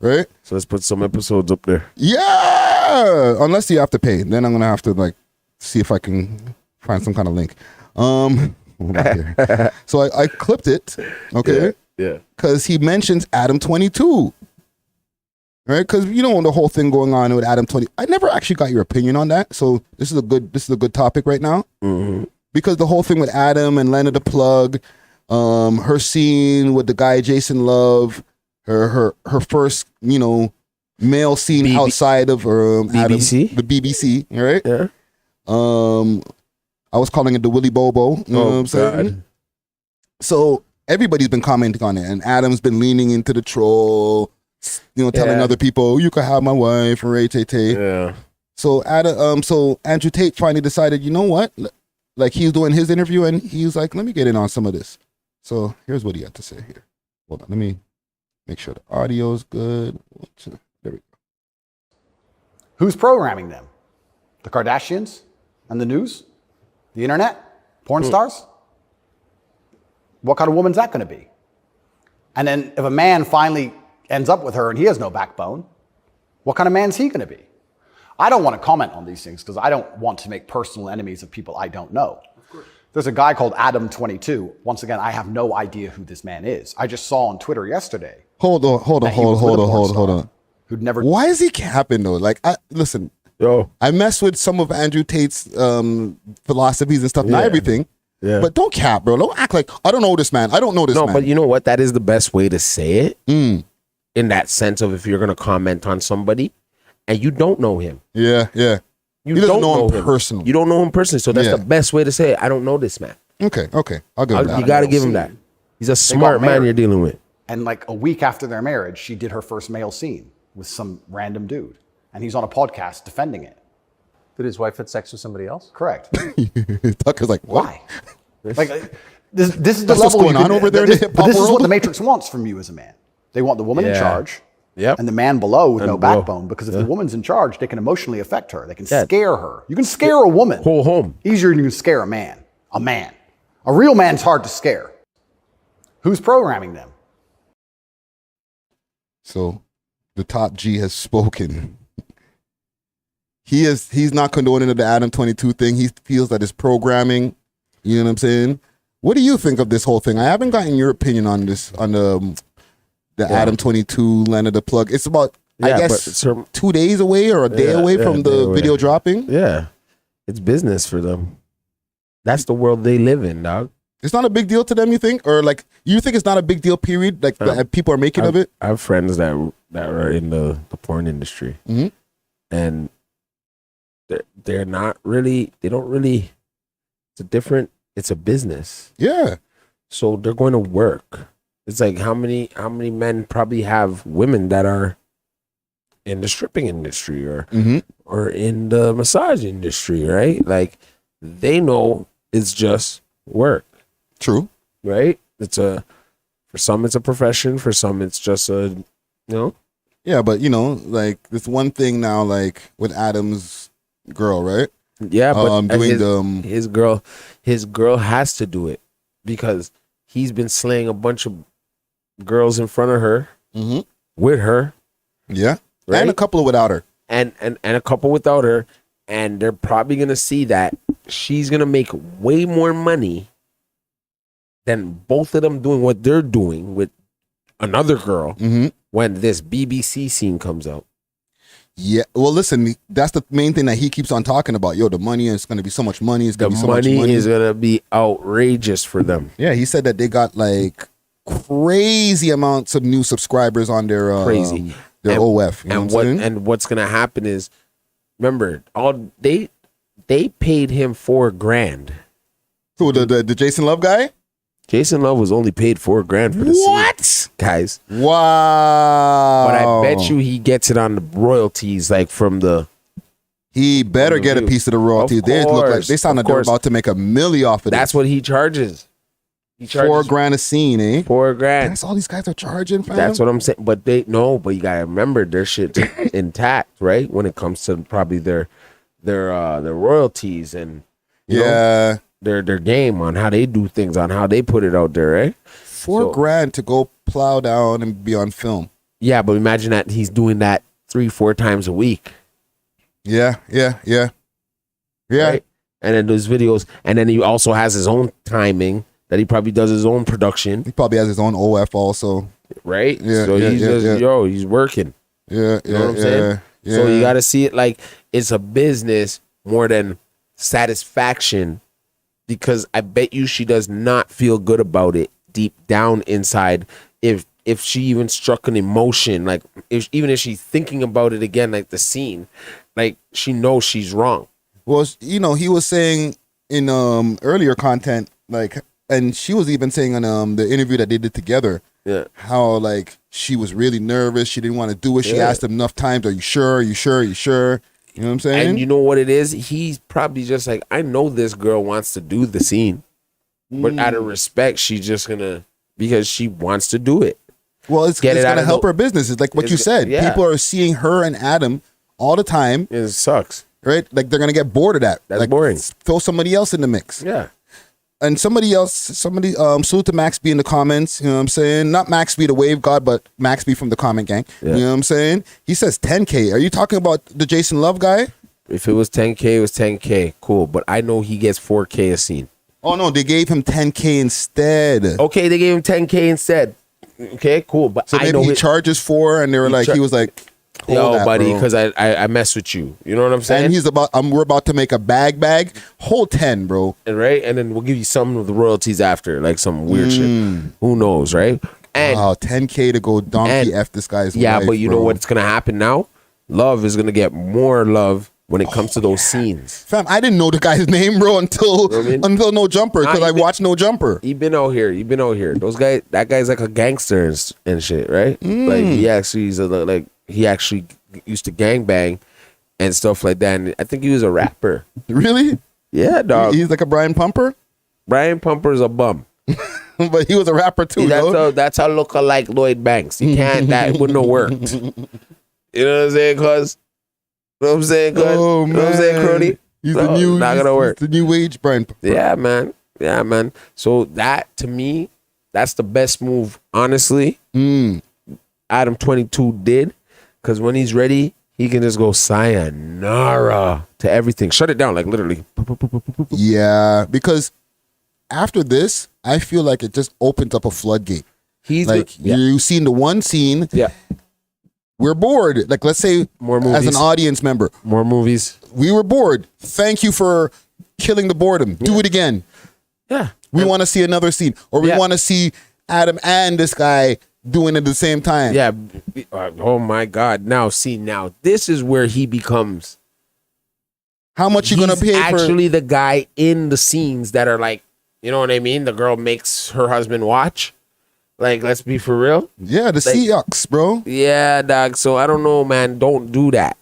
Right? So let's put some episodes up there. Yeah. Unless you have to pay. Then I'm gonna have to like see if I can find some kind of link. So I clipped it. Okay. Yeah. Because he mentions Adam22. Right? Because you know the whole thing going on with Adam22. I never actually got your opinion on that. So this is a good topic right now. Mm-hmm. Because the whole thing with Adam and Lena the Plug, her scene with the guy Jason Love, her first, male scene outside of BBC? Adam, the BBC, right? Yeah. I was calling it the Willy Bobo. You know what I'm saying? So everybody's been commenting on it, and Adam's been leaning into the troll, telling other people, you can have my wife, and Ray Tate. Yeah. So Andrew Tate finally decided, you know what? Like, he's doing his interview, and he's like, let me get in on some of this. So here's what he had to say here. Hold on, let me make sure the audio's good. There we go. Who's programming them? The Kardashians and the news? The internet? Porn stars? What kind of woman's that going to be? And then if a man finally ends up with her and he has no backbone, what kind of man's he going to be? I don't want to comment on these things because I don't want to make personal enemies of people I don't know. There's a guy called Adam22. Once again, I have no idea who this man is. I just saw on Twitter yesterday. Hold on. Who'd never. Why is he capping though? Like, listen, I mess with some of Andrew Tate's philosophies and stuff, not everything. Yeah. But don't cap, bro. Don't act like I don't know this man. I don't know this man. No, but you know what? That is the best way to say it. In that sense of if you're going to comment on somebody and you don't know him. Yeah. You he doesn't don't know him personally. You don't know him personally. So that's the best way to say it. I don't know this man. Okay. I'll give him that. You got to give him that. He's a smart man you're dealing with. And like a week after their marriage, she did her first male scene with some random dude. And he's on a podcast defending it. Did his wife have sex with somebody else? Correct. Tucker's like, what? Why? Like this is the level what's going on over there in the hip hop This is world? what the Matrix wants from you as a man. They want the woman in charge. Yep. And the man below with no backbone, because if the woman's in charge, they can emotionally affect her. They can scare her. You can scare a woman. Whole home. Easier than you can scare a man. A man. A real man's hard to scare. Who's programming them? So the top G has spoken. He's not condoning the Adam22 thing. He feels that it's programming. You know what I'm saying? What do you think of this whole thing? I haven't gotten your opinion on this, on the Adam22 Land of the Plug. It's about, I guess, 2 days away or a day away from the video dropping. Yeah. It's business for them. That's the world they live in, dog. It's not a big deal to them, you think? Or like, you think it's not a big deal, period? Like, that people are making of it? I have friends that are in the porn industry. Mm-hmm. And they're not really, they don't really, it's a business. Yeah. So they're going to work. It's like how many men probably have women that are in the stripping industry or in the massage industry, right? Like they know it's just work. True. Right? For some it's a profession, for some it's just Yeah, but like this one thing now, like with Adam's girl, right? Yeah, but doing his girl has to do it because he's been slaying a bunch of girls in front of her, with her. Yeah. Right? And a couple without her. And a couple without her. And they're probably gonna see that she's gonna make way more money than both of them doing what they're doing with another girl when this BBC scene comes out. Yeah, well, listen, that's the main thing that he keeps on talking about. Yo, the money is going to be so much money. It's going to be so much money. The money is going to be outrageous for them. Yeah, he said that they got like crazy amounts of new subscribers on their OF. You know and what's going to happen is, remember, they paid him $4,000. Who, the Jason Love guy? Jason Love was only paid $4,000 for the scene, guys. Wow! But I bet you he gets it on the royalties, like from the. He better get a piece of the royalties. They look like they sound like they're about to make $1 million off of this. That's what he charges. He charges $4,000 a scene, eh? $4,000. That's all these guys are charging, fam. That's what I'm saying. But but you gotta remember their shit's intact, right? When it comes to probably their royalties and their game on how they do things, on how they put it out there, right? $4,000 to go plow down and be on film. Yeah, but imagine that he's doing that 3-4 times a week. Yeah. Right? And then those videos, and then he also has his own timing that he probably does his own production. He probably has his own OF also. Right? Yeah. So he's working. Yeah. You know what I'm saying? Yeah. So you gotta see it like it's a business more than satisfaction. Because I bet you she does not feel good about it deep down inside. If she even struck an emotion, like even if she's thinking about it again, like the scene, like she knows she's wrong. Well, he was saying in earlier content, like and she was even saying on the interview that they did together, how like she was really nervous. She didn't want to do it. She asked him enough times, "Are you sure? Are you sure? Are you sure?" You know what I'm saying? And you know what it is? He's probably just like, I know this girl wants to do the scene, but out of respect, she's just gonna, because she wants to do it. Well, it's gonna help her business. It's like what you said. People are seeing her and Adam all the time. It sucks, right? Like they're gonna get bored of that. That's like, boring. Throw somebody else in the mix. Yeah. And somebody salute to Max B in the comments, you know what I'm saying? Not Max B the wave god, but Max B from the comment gang. You know what I'm saying? He says 10K. Are you talking about the Jason Love guy? If it was 10K, it was 10K. Cool. But I know he gets 4K a scene. Oh no, they gave him 10K instead. Okay, they gave him 10K instead. Okay, cool. But so maybe he charges 4 and they were like, he was like, yo, buddy, because I mess with you. You know what I'm saying? And he's we're about to make a bag. Hold 10, bro. Right? And then we'll give you some of the royalties after, like some weird shit. Who knows, right? And wow, 10K to go donkey F this guy's wife, but you know what's gonna happen now? Love is gonna get more love when it comes to those scenes. Fam, I didn't know the guy's name, bro, until No Jumper, because I watched No Jumper. He been out here. Those guys, that guy's like a gangster and shit, right? Like he actually used to gangbang and stuff like that. And I think he was a rapper. Really? Yeah, dog. He's like a Brian Pumper? Brian Pumper's a bum. But he was a rapper too, that's how look-alike Lloyd Banks. You can't, that wouldn't have worked. You know what I'm saying, cuz? You know what I'm saying, cuz? Oh, man. You know what I'm saying, Crony? He's not gonna work. He's the new age Brian Pumper. Yeah, man. So that, to me, that's the best move, honestly. Adam22 did. Because when he's ready, he can just go sayonara to everything. Shut it down, like literally. Yeah, because after this, I feel like it just opens up a floodgate. You've seen the one scene. Yeah. We're bored. Like, let's say, more movies. As an audience member. More movies. We were bored. Thank you for killing the boredom. Do it again. Yeah. We want to see another scene. Or we want to see Adam and this guy doing it at the same time. Yeah. Oh my God. Now, this is where he becomes. How much you gonna pay for? Actually, the guy in the scenes that are like, you know what I mean? The girl makes her husband watch. Like, let's be for real. Yeah, the Seahawks, bro. Yeah, dog. So I don't know, man. Don't do that.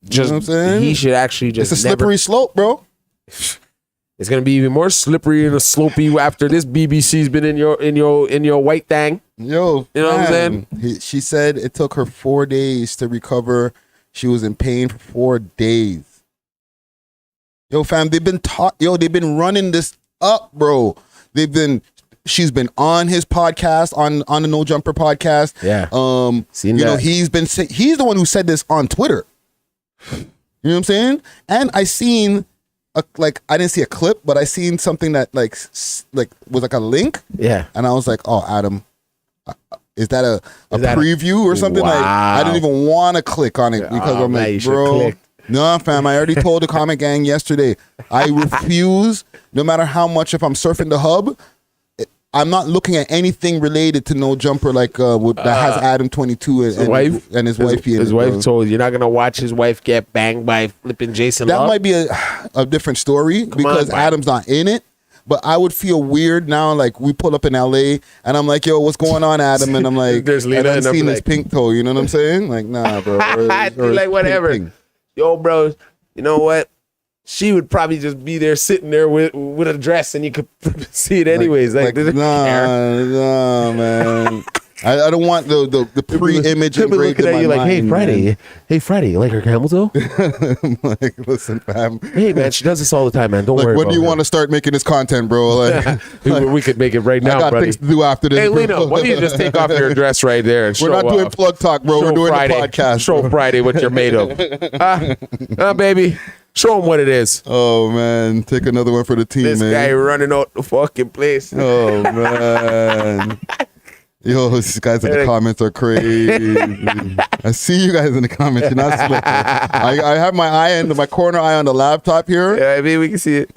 Just, you know what I'm saying? He should actually just. It's a slippery slope, bro. It's gonna be even more slippery and slopey after this BBC's been in your white thing. Yo, you know what I'm saying? She said it took her 4 days to recover. She was in pain for 4 days. Yo, fam, they've been running this up, bro. She's been on his podcast, on the No Jumper podcast. Yeah. He's the one who said this on Twitter. You know what I'm saying? And I seen I didn't see a clip, but I seen something that was like a link. Yeah. And I was like, oh, Adam, is that a preview or something? Wow. Like, I didn't even want to click on it because I'm like, bro. No, fam, I already told the comment gang yesterday. I refuse, no matter how much, if I'm surfing the hub, I'm not looking at anything related to No Jumper that has Adam22 and his wife. His wife told you're not gonna watch his wife get banged by flipping Jason Love. That might be a different story because Adam's not in it. But I would feel weird now, like we pull up in LA and I'm like, yo, what's going on, Adam? And I'm like, There's Lena and I'm seeing his pink toe, you know what I'm saying? Like, nah, bro. Or like whatever. pink. Yo, bro, you know what? She would probably just be there sitting there with a dress and you could see it anyways. Nah, man. I don't want the pre-image engraved in my mind. Like, hey, Friday, you like her camel toe? I'm like, listen, fam. Hey, man, she does this all the time, man. Don't worry When about do you her. want to start making this content, bro? Like, we could make it right now, I got buddy. things to do after this. Hey, bro. Lena, why don't you just take off your dress right there and show We're not doing plug talk, bro. We're doing Friday, a podcast. Show bro. Friday what you're made of. Baby. Show them what it is. Oh, man. Take another one for the team, This man. guy running out the fucking place. Oh, man. Yo, these guys in the comments are crazy. I see you guys in the comments. You're not slipping. I have my corner eye on the laptop here. Yeah, I mean, we can see it.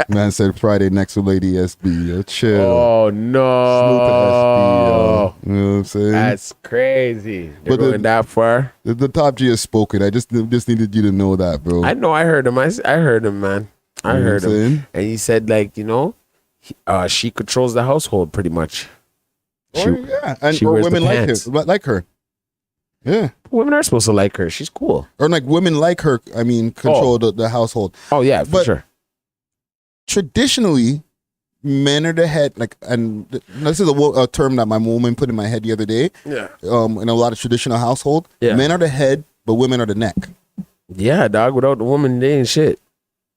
Man said Friday next with Lady SB. Yo, chill. Oh, no. You know what I'm saying? That's crazy. They're going that far. The top G has spoken. I just needed you to know that, bro. I know. I heard him. I heard him, man. I heard him. And he said, like, you know, she controls the household pretty much. Or wears women the like her. Yeah. Women are supposed to like her. She's cool. Or like women like her, control the household. Oh, yeah, for sure. Traditionally, men are the head, and this is a term that my woman put in my head the other day. Yeah. In a lot of traditional household, yeah. Men are the head, but women are the neck. Yeah, dog. Without the woman, they ain't shit.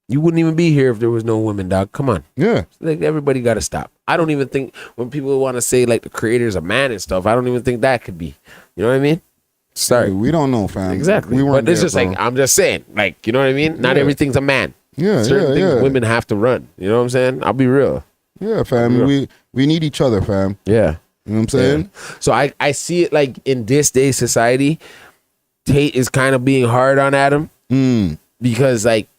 You wouldn't even be here if there was no women, dog. Come on. Yeah. Like, everybody got to stop. I don't even think when people want to say like the creator's a man and stuff, I don't even think that could be. You know what I mean? Sorry. We don't know, fam. Exactly. But it's just like, I'm just saying, like, you know what I mean? Not everything's a man. Yeah, certain things women have to run. You know what I'm saying? I'll be real. Yeah, fam. We need each other, fam. Yeah. You know what I'm saying? Yeah. So I see it like in this day society, Tate is kind of being hard on Adam because like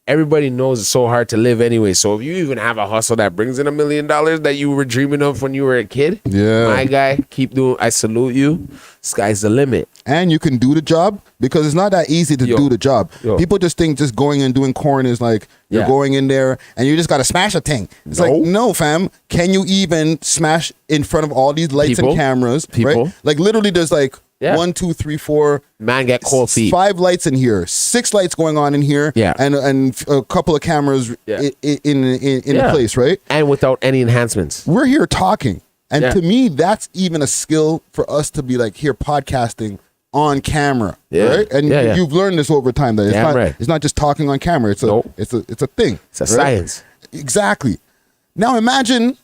everybody knows it's so hard to live anyway. So if you even have a hustle that brings in $1 million that you were dreaming of when you were a kid, my guy, keep doing. I salute you. Sky's the limit. And you can do the job because it's not that easy to do the job. People just think just going and doing corn is like you're going in there and you just got to smash a thing. It's like, no, fam. Can you even smash in front of all these lights and cameras? Right? Like literally there's like 1, 2, 3, 4. Man, get cold feet. 5 lights in here, 6 lights going on in here, and a couple of cameras in the place, right? And without any enhancements. We're here talking, and to me, that's even a skill for us to be like here podcasting on camera, right? And you've learned this over time that it's not just talking on camera. It's a thing. It's a science. Exactly. Now imagine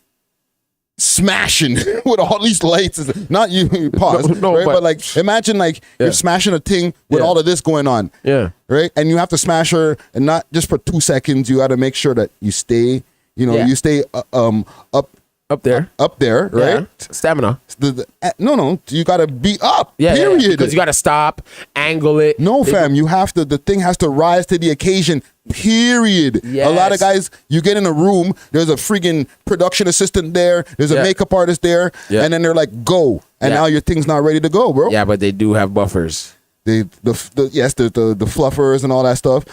smashing with all these lights. Not you pause, right? But like imagine like you're smashing a thing with all of this going on. Yeah. Right? And you have to smash her and not just for 2 seconds. You got to make sure that you stay, you stay up there, right? Yeah. Stamina. No, you got to be up. Yeah, period. Because you got to stop, angle it. No, fam, you have to. The thing has to rise to the occasion. Period. Yes. A lot of guys, you get in a room, there's a freaking production assistant there, there's a makeup artist there, and then they're like, go, and now your thing's not ready to go, bro. Yeah, but they do have buffers. The fluffers and all that stuff.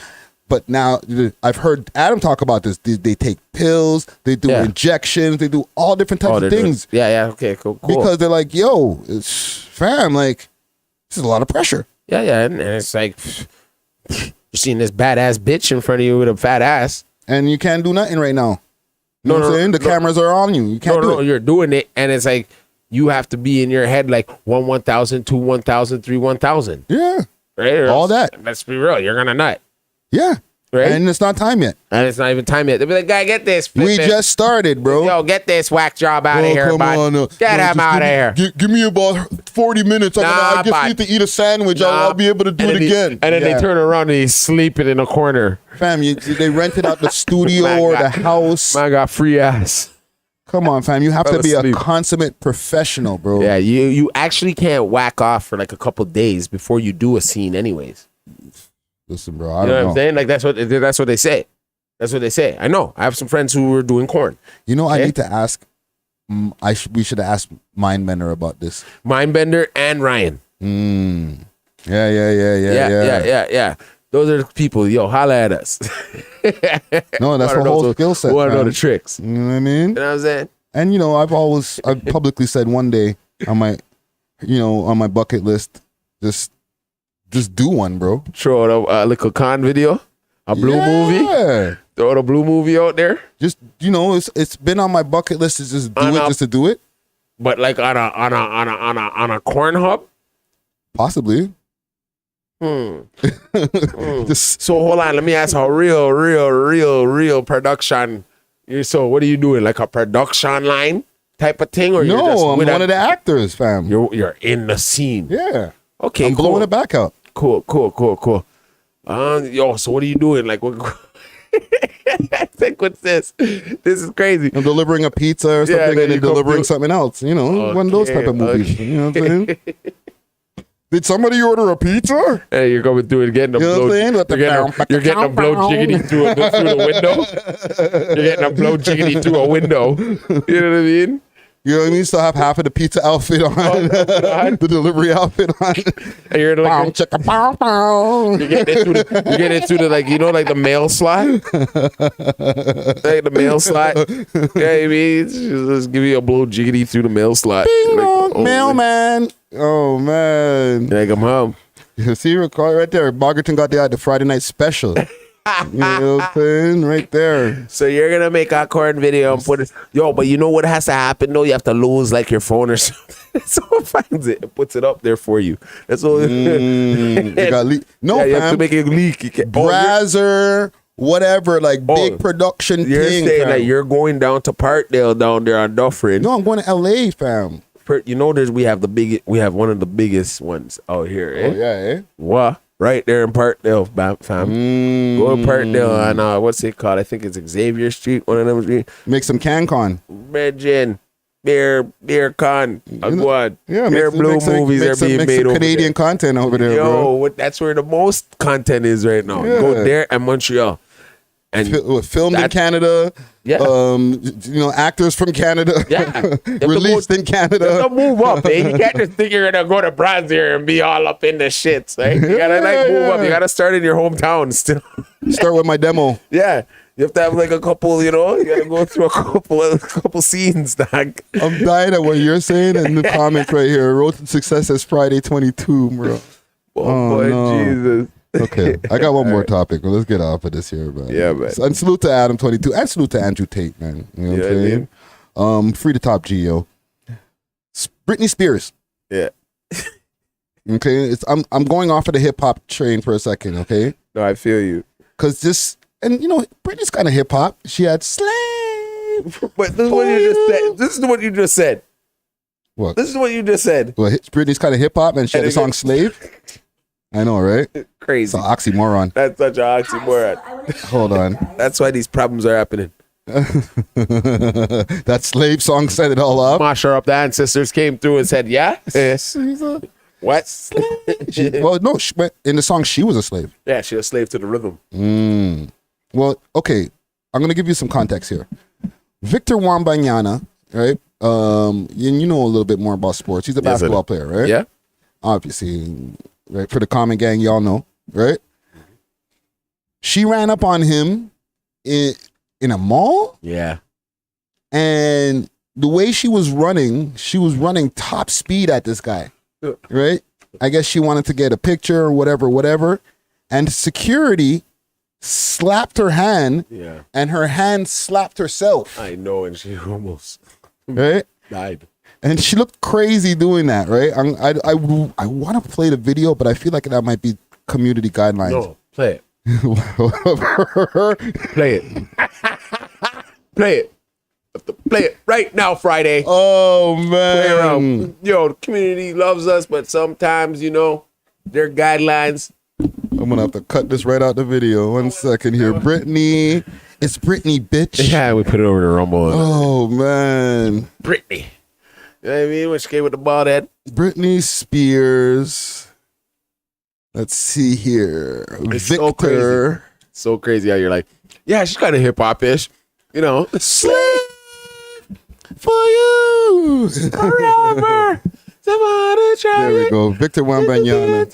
But now I've heard Adam talk about this. They take pills, they do injections, they do all different types of things. Yeah, okay, cool. Because they're like, yo, fam, like, this is a lot of pressure. Yeah, and it's like, you're seeing this badass bitch in front of you with a fat ass. And you can't do nothing right now. You know what I'm saying? The cameras are on you. You can't do it. You're doing it, and it's like, you have to be in your head like 1,000, 2, 1,000, 3, 1,000. Yeah. Right? All that. Let's be real. You're going to nut. Yeah. Right? And it's not time yet. And it's not even time yet. They'll be like, guy, get this. We just started, bro. Yo, get this whack job out of here, come bud. on, Get him out of here. Give me about 40 minutes. I just need to eat a sandwich. I'll be able to do it again. And then they turn around and he's sleeping in a corner. Fam, they rented out the studio or the house. Man got free ass. Come on, fam. You have to be a consummate professional, bro. Yeah, you actually can't whack off for like a couple days before you do a scene anyways. Listen, bro, I don't know. know What I'm saying? Like that's what they say. That's what they say. I know. I have some friends who were doing corn. You know, I need to ask. We should have asked Mindbender about this. Mindbender and Ryan. Yeah. Those are the people. Yo, holla at us. No, that's the whole skill set. Want to know the tricks? You know what I mean? You know what I'm saying? And you know, I've publicly said one day on my bucket list, just do one, bro. Throw a little con video, a blue movie. Throw a blue movie out there. Just it's been on my bucket list to just do it, just to do it. But like on a corn hub, possibly. So hold on, let me ask a real production. So what are you doing? Like a production line type of thing, or no? You're just I'm one of the actors, fam. You're in the scene. Yeah. Okay. I'm blowing it back out. Cool. Yo, so what are you doing? Like what? Like what's this? This is crazy. I'm delivering a pizza or something, and then delivering something else. One of those type of movies. You know what I'm saying? Did somebody order a pizza? Hey, you're going through it, getting a blow. You're getting a blow jiggity through the window. You're getting a blow jiggity through a window. You know what I mean? You know what I mean? Still have half of the pizza outfit on, the delivery outfit on. And you're like, you get it through the like, you know, like the mail slot, like the mail slot. Yeah, I mean, just give you a blow jiggity through the mail slot. Bing like, bong, mailman. Oh man, like I'm home. You see your car right there. Margareton got the Friday night special. You know what I'm saying? Right there. So you're gonna make a corn video and put it. Yo, but you know what has to happen though? You have to lose like your phone or something. Someone finds it and puts it up there for you. That's all. You got leak. No, you have fam. to make it leak. Brazzer, whatever, like big production You're thing. saying fam. that you're going down to Parkdale down there on Dufferin. No, I'm going to LA, fam. You know, we have one of the biggest ones out here. Eh? Oh yeah, eh? What? Right there in Parkdale, fam. Go to Parkdale on what's it called? I think it's Xavier Street, one of them streets. Make some CanCon. Virgin, beer con. What? Yeah, beer blue movies are being made over Canadian content over there, bro. That's where the most content is right now. Yeah. Go there and Montreal. And filmed in Canada. Yeah. You know, actors from Canada. Yeah. Released in Canada. Don't move up, eh? You can't just think you're gonna go to Brazil and be all up in the shits, right? You gotta move up. You gotta start in your hometown still. Start with my demo. Yeah. You have to have like a couple, you know, you gotta go through a couple scenes, dog. I'm dying at what you're saying in the comments right here. Road to Success says Friday 22, bro. Oh boy, no. Jesus. Okay, I got one more topic, but let's get off of this here, man. Yeah, man. And salute to Adam22 and salute to Andrew Tate, man. You know what I'm saying? Free the top G, yo. Brittney Spears. Yeah. Okay, I'm going off of the hip hop train for a second, okay? No, I feel you. Cause and you know, Brittney's kind of hip hop. She had Slave. But this is what you just said. This is what you just said. What? This is what you just said. Well, Brittany's kind of hip hop, and she had the song "Slave." I know, right? Crazy. It's an oxymoron. That's such an oxymoron. Hold on. That's why these problems are happening. That Slave song set it all up. Masher up the ancestors came through and said, "Yeah." What? Well, no. In the song, she was a slave. Yeah, she was a slave to the rhythm. Well, okay. I'm gonna give you some context here. Victor Wembanyama, right? You know a little bit more about sports. He's a basketball player, right? Yeah. Obviously, right? For the Common Gang, y'all know, right? She ran up on him in a mall. Yeah. And the way she was running top speed at this guy, right? I guess she wanted to get a picture or whatever. And security slapped her hand, and her hand slapped herself. I know, and she almost died. And she looked crazy doing that, right? I want to play the video, but I feel like that might be community guidelines. No, play it. Play it. Play it. Play it right now, Friday. Oh, man. Play around. Yo, the community loves us, but sometimes, you know, their guidelines. I'm going to have to cut this right out the video. 1 second here. Brittney. It's Brittney, bitch. Yeah, we put it over to Rumble. Oh, man. Brittney. You know what I mean? When she came with the bald head. Britney Spears. Let's see here. It's Victor. So crazy how you're like, yeah, she's kind of hip hop-ish. You know. Slave for you. Forever. There we go. Victor Wembanyama.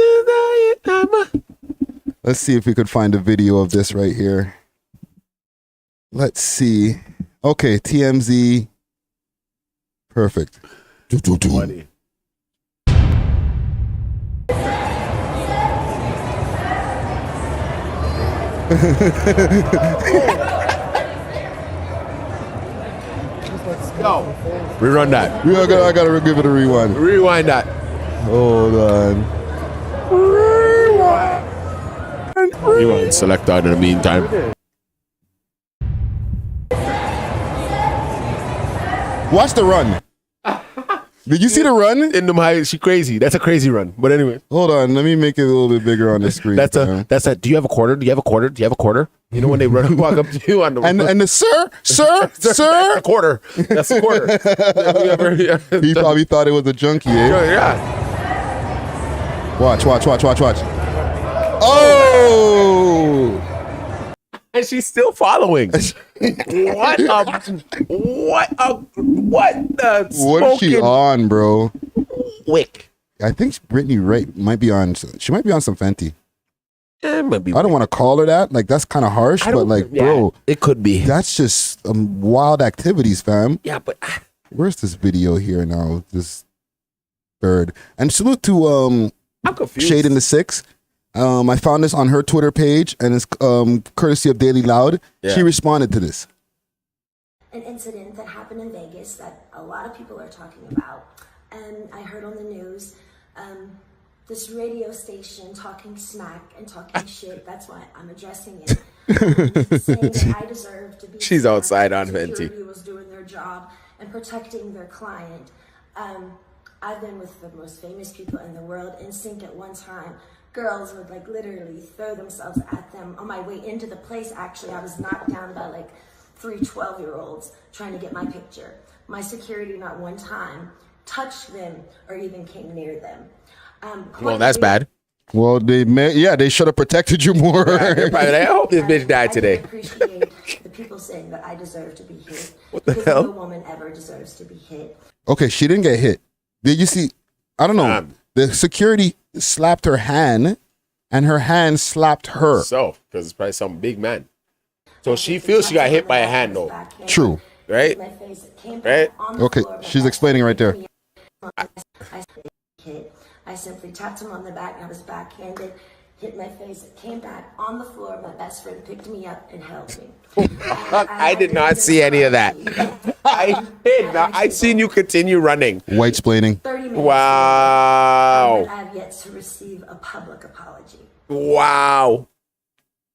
Let's see if we could find a video of this right here. Let's see. Okay, TMZ. Perfect. Funny. Yo, rerun that. Yeah, I gotta give it a rewind. Rewind that. Hold on. Rewind. Select that in the meantime. Watch the run. Did you see the run? In the high, she crazy. That's a crazy run. But anyway, hold on. Let me make it a little bit bigger on the screen. That's a. Do you have a quarter? Do you have a quarter? Do you have a quarter? You know when they run and walk up to you on the and the sir, a quarter. That's a quarter. He probably thought it was a junkie, eh? Yeah. Watch. Oh! And she's still following. What is she on, bro? Wick. I think Brittney might be on. She might be on some Fenty. It might be. I don't want to call her that. Like that's kind of harsh, but like, bro, it could be. That's just wild activities, fam. Yeah, but where's this video here now? This bird. And salute to I'm confused. Shade in the Six. I found this on her Twitter page, and it's courtesy of Daily Loud. Yeah. She responded to this. An incident that happened in Vegas that a lot of people are talking about. And I heard on the news, this radio station talking smack and talking shit. That's why I'm addressing it. Saying that I deserve to be. She's outside on Security Fenty. was doing their job and protecting their client. I've been with the most famous people in the world in sync at one time. Girls would like literally throw themselves at them. On my way into the place, actually, I was knocked down by like 3 12-year-olds trying to get my picture. My security not one time touched them or even came near them. Well, that's bad. Well, they should have protected you more. Yeah, they're probably like, I hope this bitch died today. I appreciate the people saying that I deserve to be hit. What the because hell? no woman ever deserves to be hit. Okay, she didn't get hit. Did you see? I don't know. The security slapped her hand, and her hand slapped her. So, because it's probably some big man. So she feels she got hit by a hand, though. True. Right? Right? Okay, she's explaining right there. I simply tapped him on the back, and I was backhanded, hit my face, it came back on the floor. My best friend picked me up and held me. I did not see any of that. I did not. I seen you continue running. White splaining. 30 minutes Wow. later, I have yet to receive a public apology. Wow.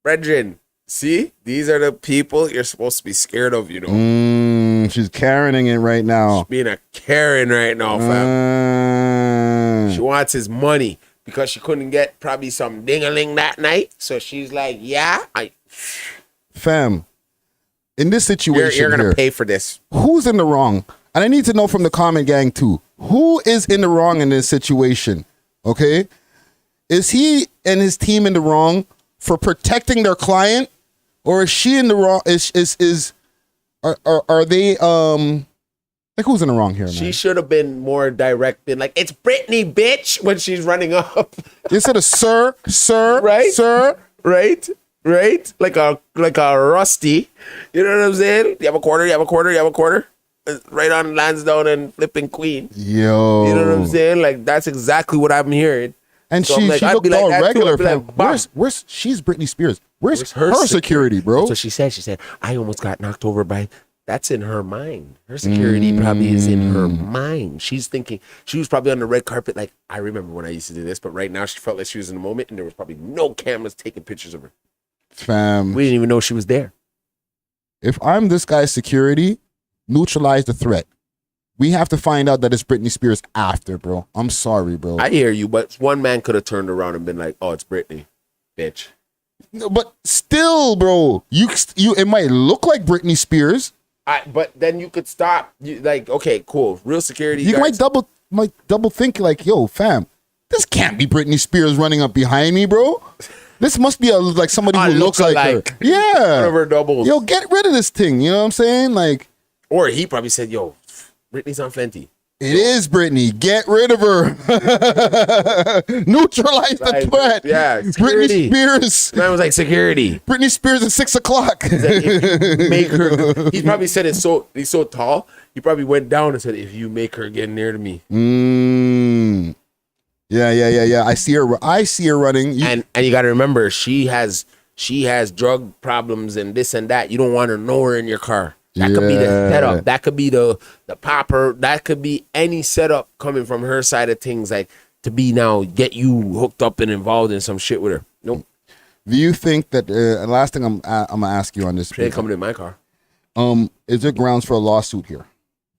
Brethren, see? These are the people you're supposed to be scared of, you know. She's carrying it right now. She's being a Karen right now, fam. She wants his money because she couldn't get probably some ding-a-ling that night. So she's like, yeah, Fam, in this situation you're going here, to pay for this. who's in the wrong? And I need to know from the comment gang too. Who is in the wrong in this situation? Okay? Is he and his team in the wrong for protecting their client? Or is she in the wrong? Are they like who's in the wrong here, man? She should have been more direct, been like, it's Brittney, bitch, when she's running up. Instead of sir, right? Sir. Right? Like a rusty. You know what I'm saying? You have a quarter. Right on Lansdowne and flipping Queen. Yo. You know what I'm saying? Like, that's exactly what I'm hearing. And So she I'm like, I'd looked be like all that too. regular. I'd be like, fam. bam. Where's she's Britney Spears? Where's her security, bro? That's what she said. She said, I almost got knocked over by... That's in her mind. Her security probably is in her mind. She's thinking, she was probably on the red carpet like, I remember when I used to do this, but right now she felt like she was in the moment and there was probably no cameras taking pictures of her. Fam. We didn't even know she was there. If I'm this guy's security, neutralize the threat. We have to find out that it's Britney Spears after, bro. I'm sorry, bro. I hear you, but one man could have turned around and been like, oh, it's Brittney, bitch. No, but still, bro, you it might look like Britney Spears. But then you could stop. You, like, okay, cool. Real security. You guards. might double think like, yo, fam, this can't be Britney Spears running up behind me, bro. This must be like somebody who looks like her. Yeah. One of her doubles. Yo, get rid of this thing. You know what I'm saying? Like, or he probably said, yo, Britney's on Fenty. It is Brittney. Get rid of her. Neutralize the threat. Yeah, security. Britney Spears. Man was like, security. Britney Spears at 6 o'clock. Make her. He probably said it's so. He's so tall. He probably went down and said, "If you make her get near to me." Yeah. I see her running. And you got to remember, she has drug problems and this and that. You don't want to know her in your car. That could be the setup. That could be the popper. That could be any setup coming from her side of things, like to be now get you hooked up and involved in some shit with her. Nope. Do you think that last thing I'm gonna ask you on this? She ain't coming in my car. Is there grounds for a lawsuit here?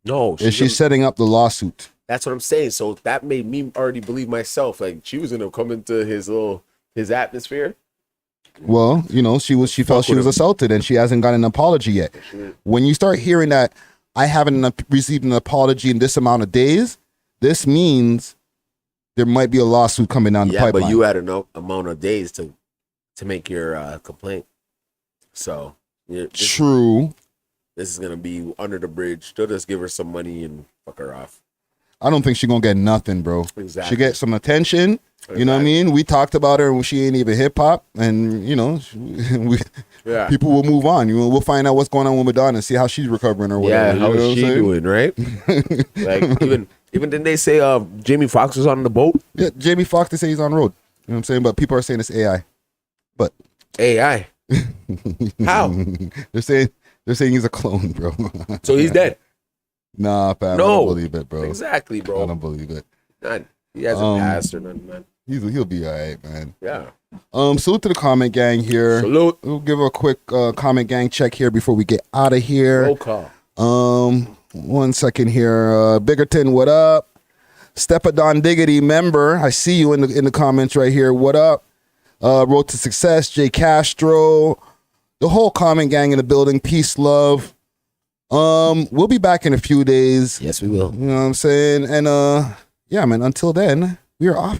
No. Is she setting up the lawsuit? That's what I'm saying. So that made me already believe myself. Like she was gonna come into his atmosphere. Well, you know, she felt she was assaulted and she hasn't gotten an apology yet. When you start hearing that I haven't received an apology in this amount of days, this means there might be a lawsuit coming down the pipeline. But you had enough amount of days to make your complaint. So True. This is gonna be under the bridge. They'll just give her some money and fuck her off. I don't think she's gonna get nothing, bro. Exactly. She get some attention. You know what I mean? We talked about her when she ain't even hip hop, and people will move on. We'll find out what's going on with Madonna and see how she's recovering or whatever. Yeah, how is she doing, right? Like even didn't they say Jamie Foxx was on the boat? Yeah, Jamie Foxx, they say he's on the road. You know what I'm saying? But people are saying it's AI. But AI. How? They're saying he's a clone, bro. So he's dead. Nah, fam. No. I don't believe it, bro. Exactly, bro. I don't believe it. He hasn't passed or nothing, man. He'll be all right, man. Yeah. Salute to the comment gang here. Salute. We'll give a quick comment gang check here before we get out of here. Roll call. 1 second here. Biggerton, what up? Stepadon Diggity member. I see you in the comments right here. What up? Road to Success, Jay Castro. The whole comment gang in the building. Peace, love. We'll be back in a few days. Yes, we will. You know what I'm saying? And yeah, man, until then, we are off of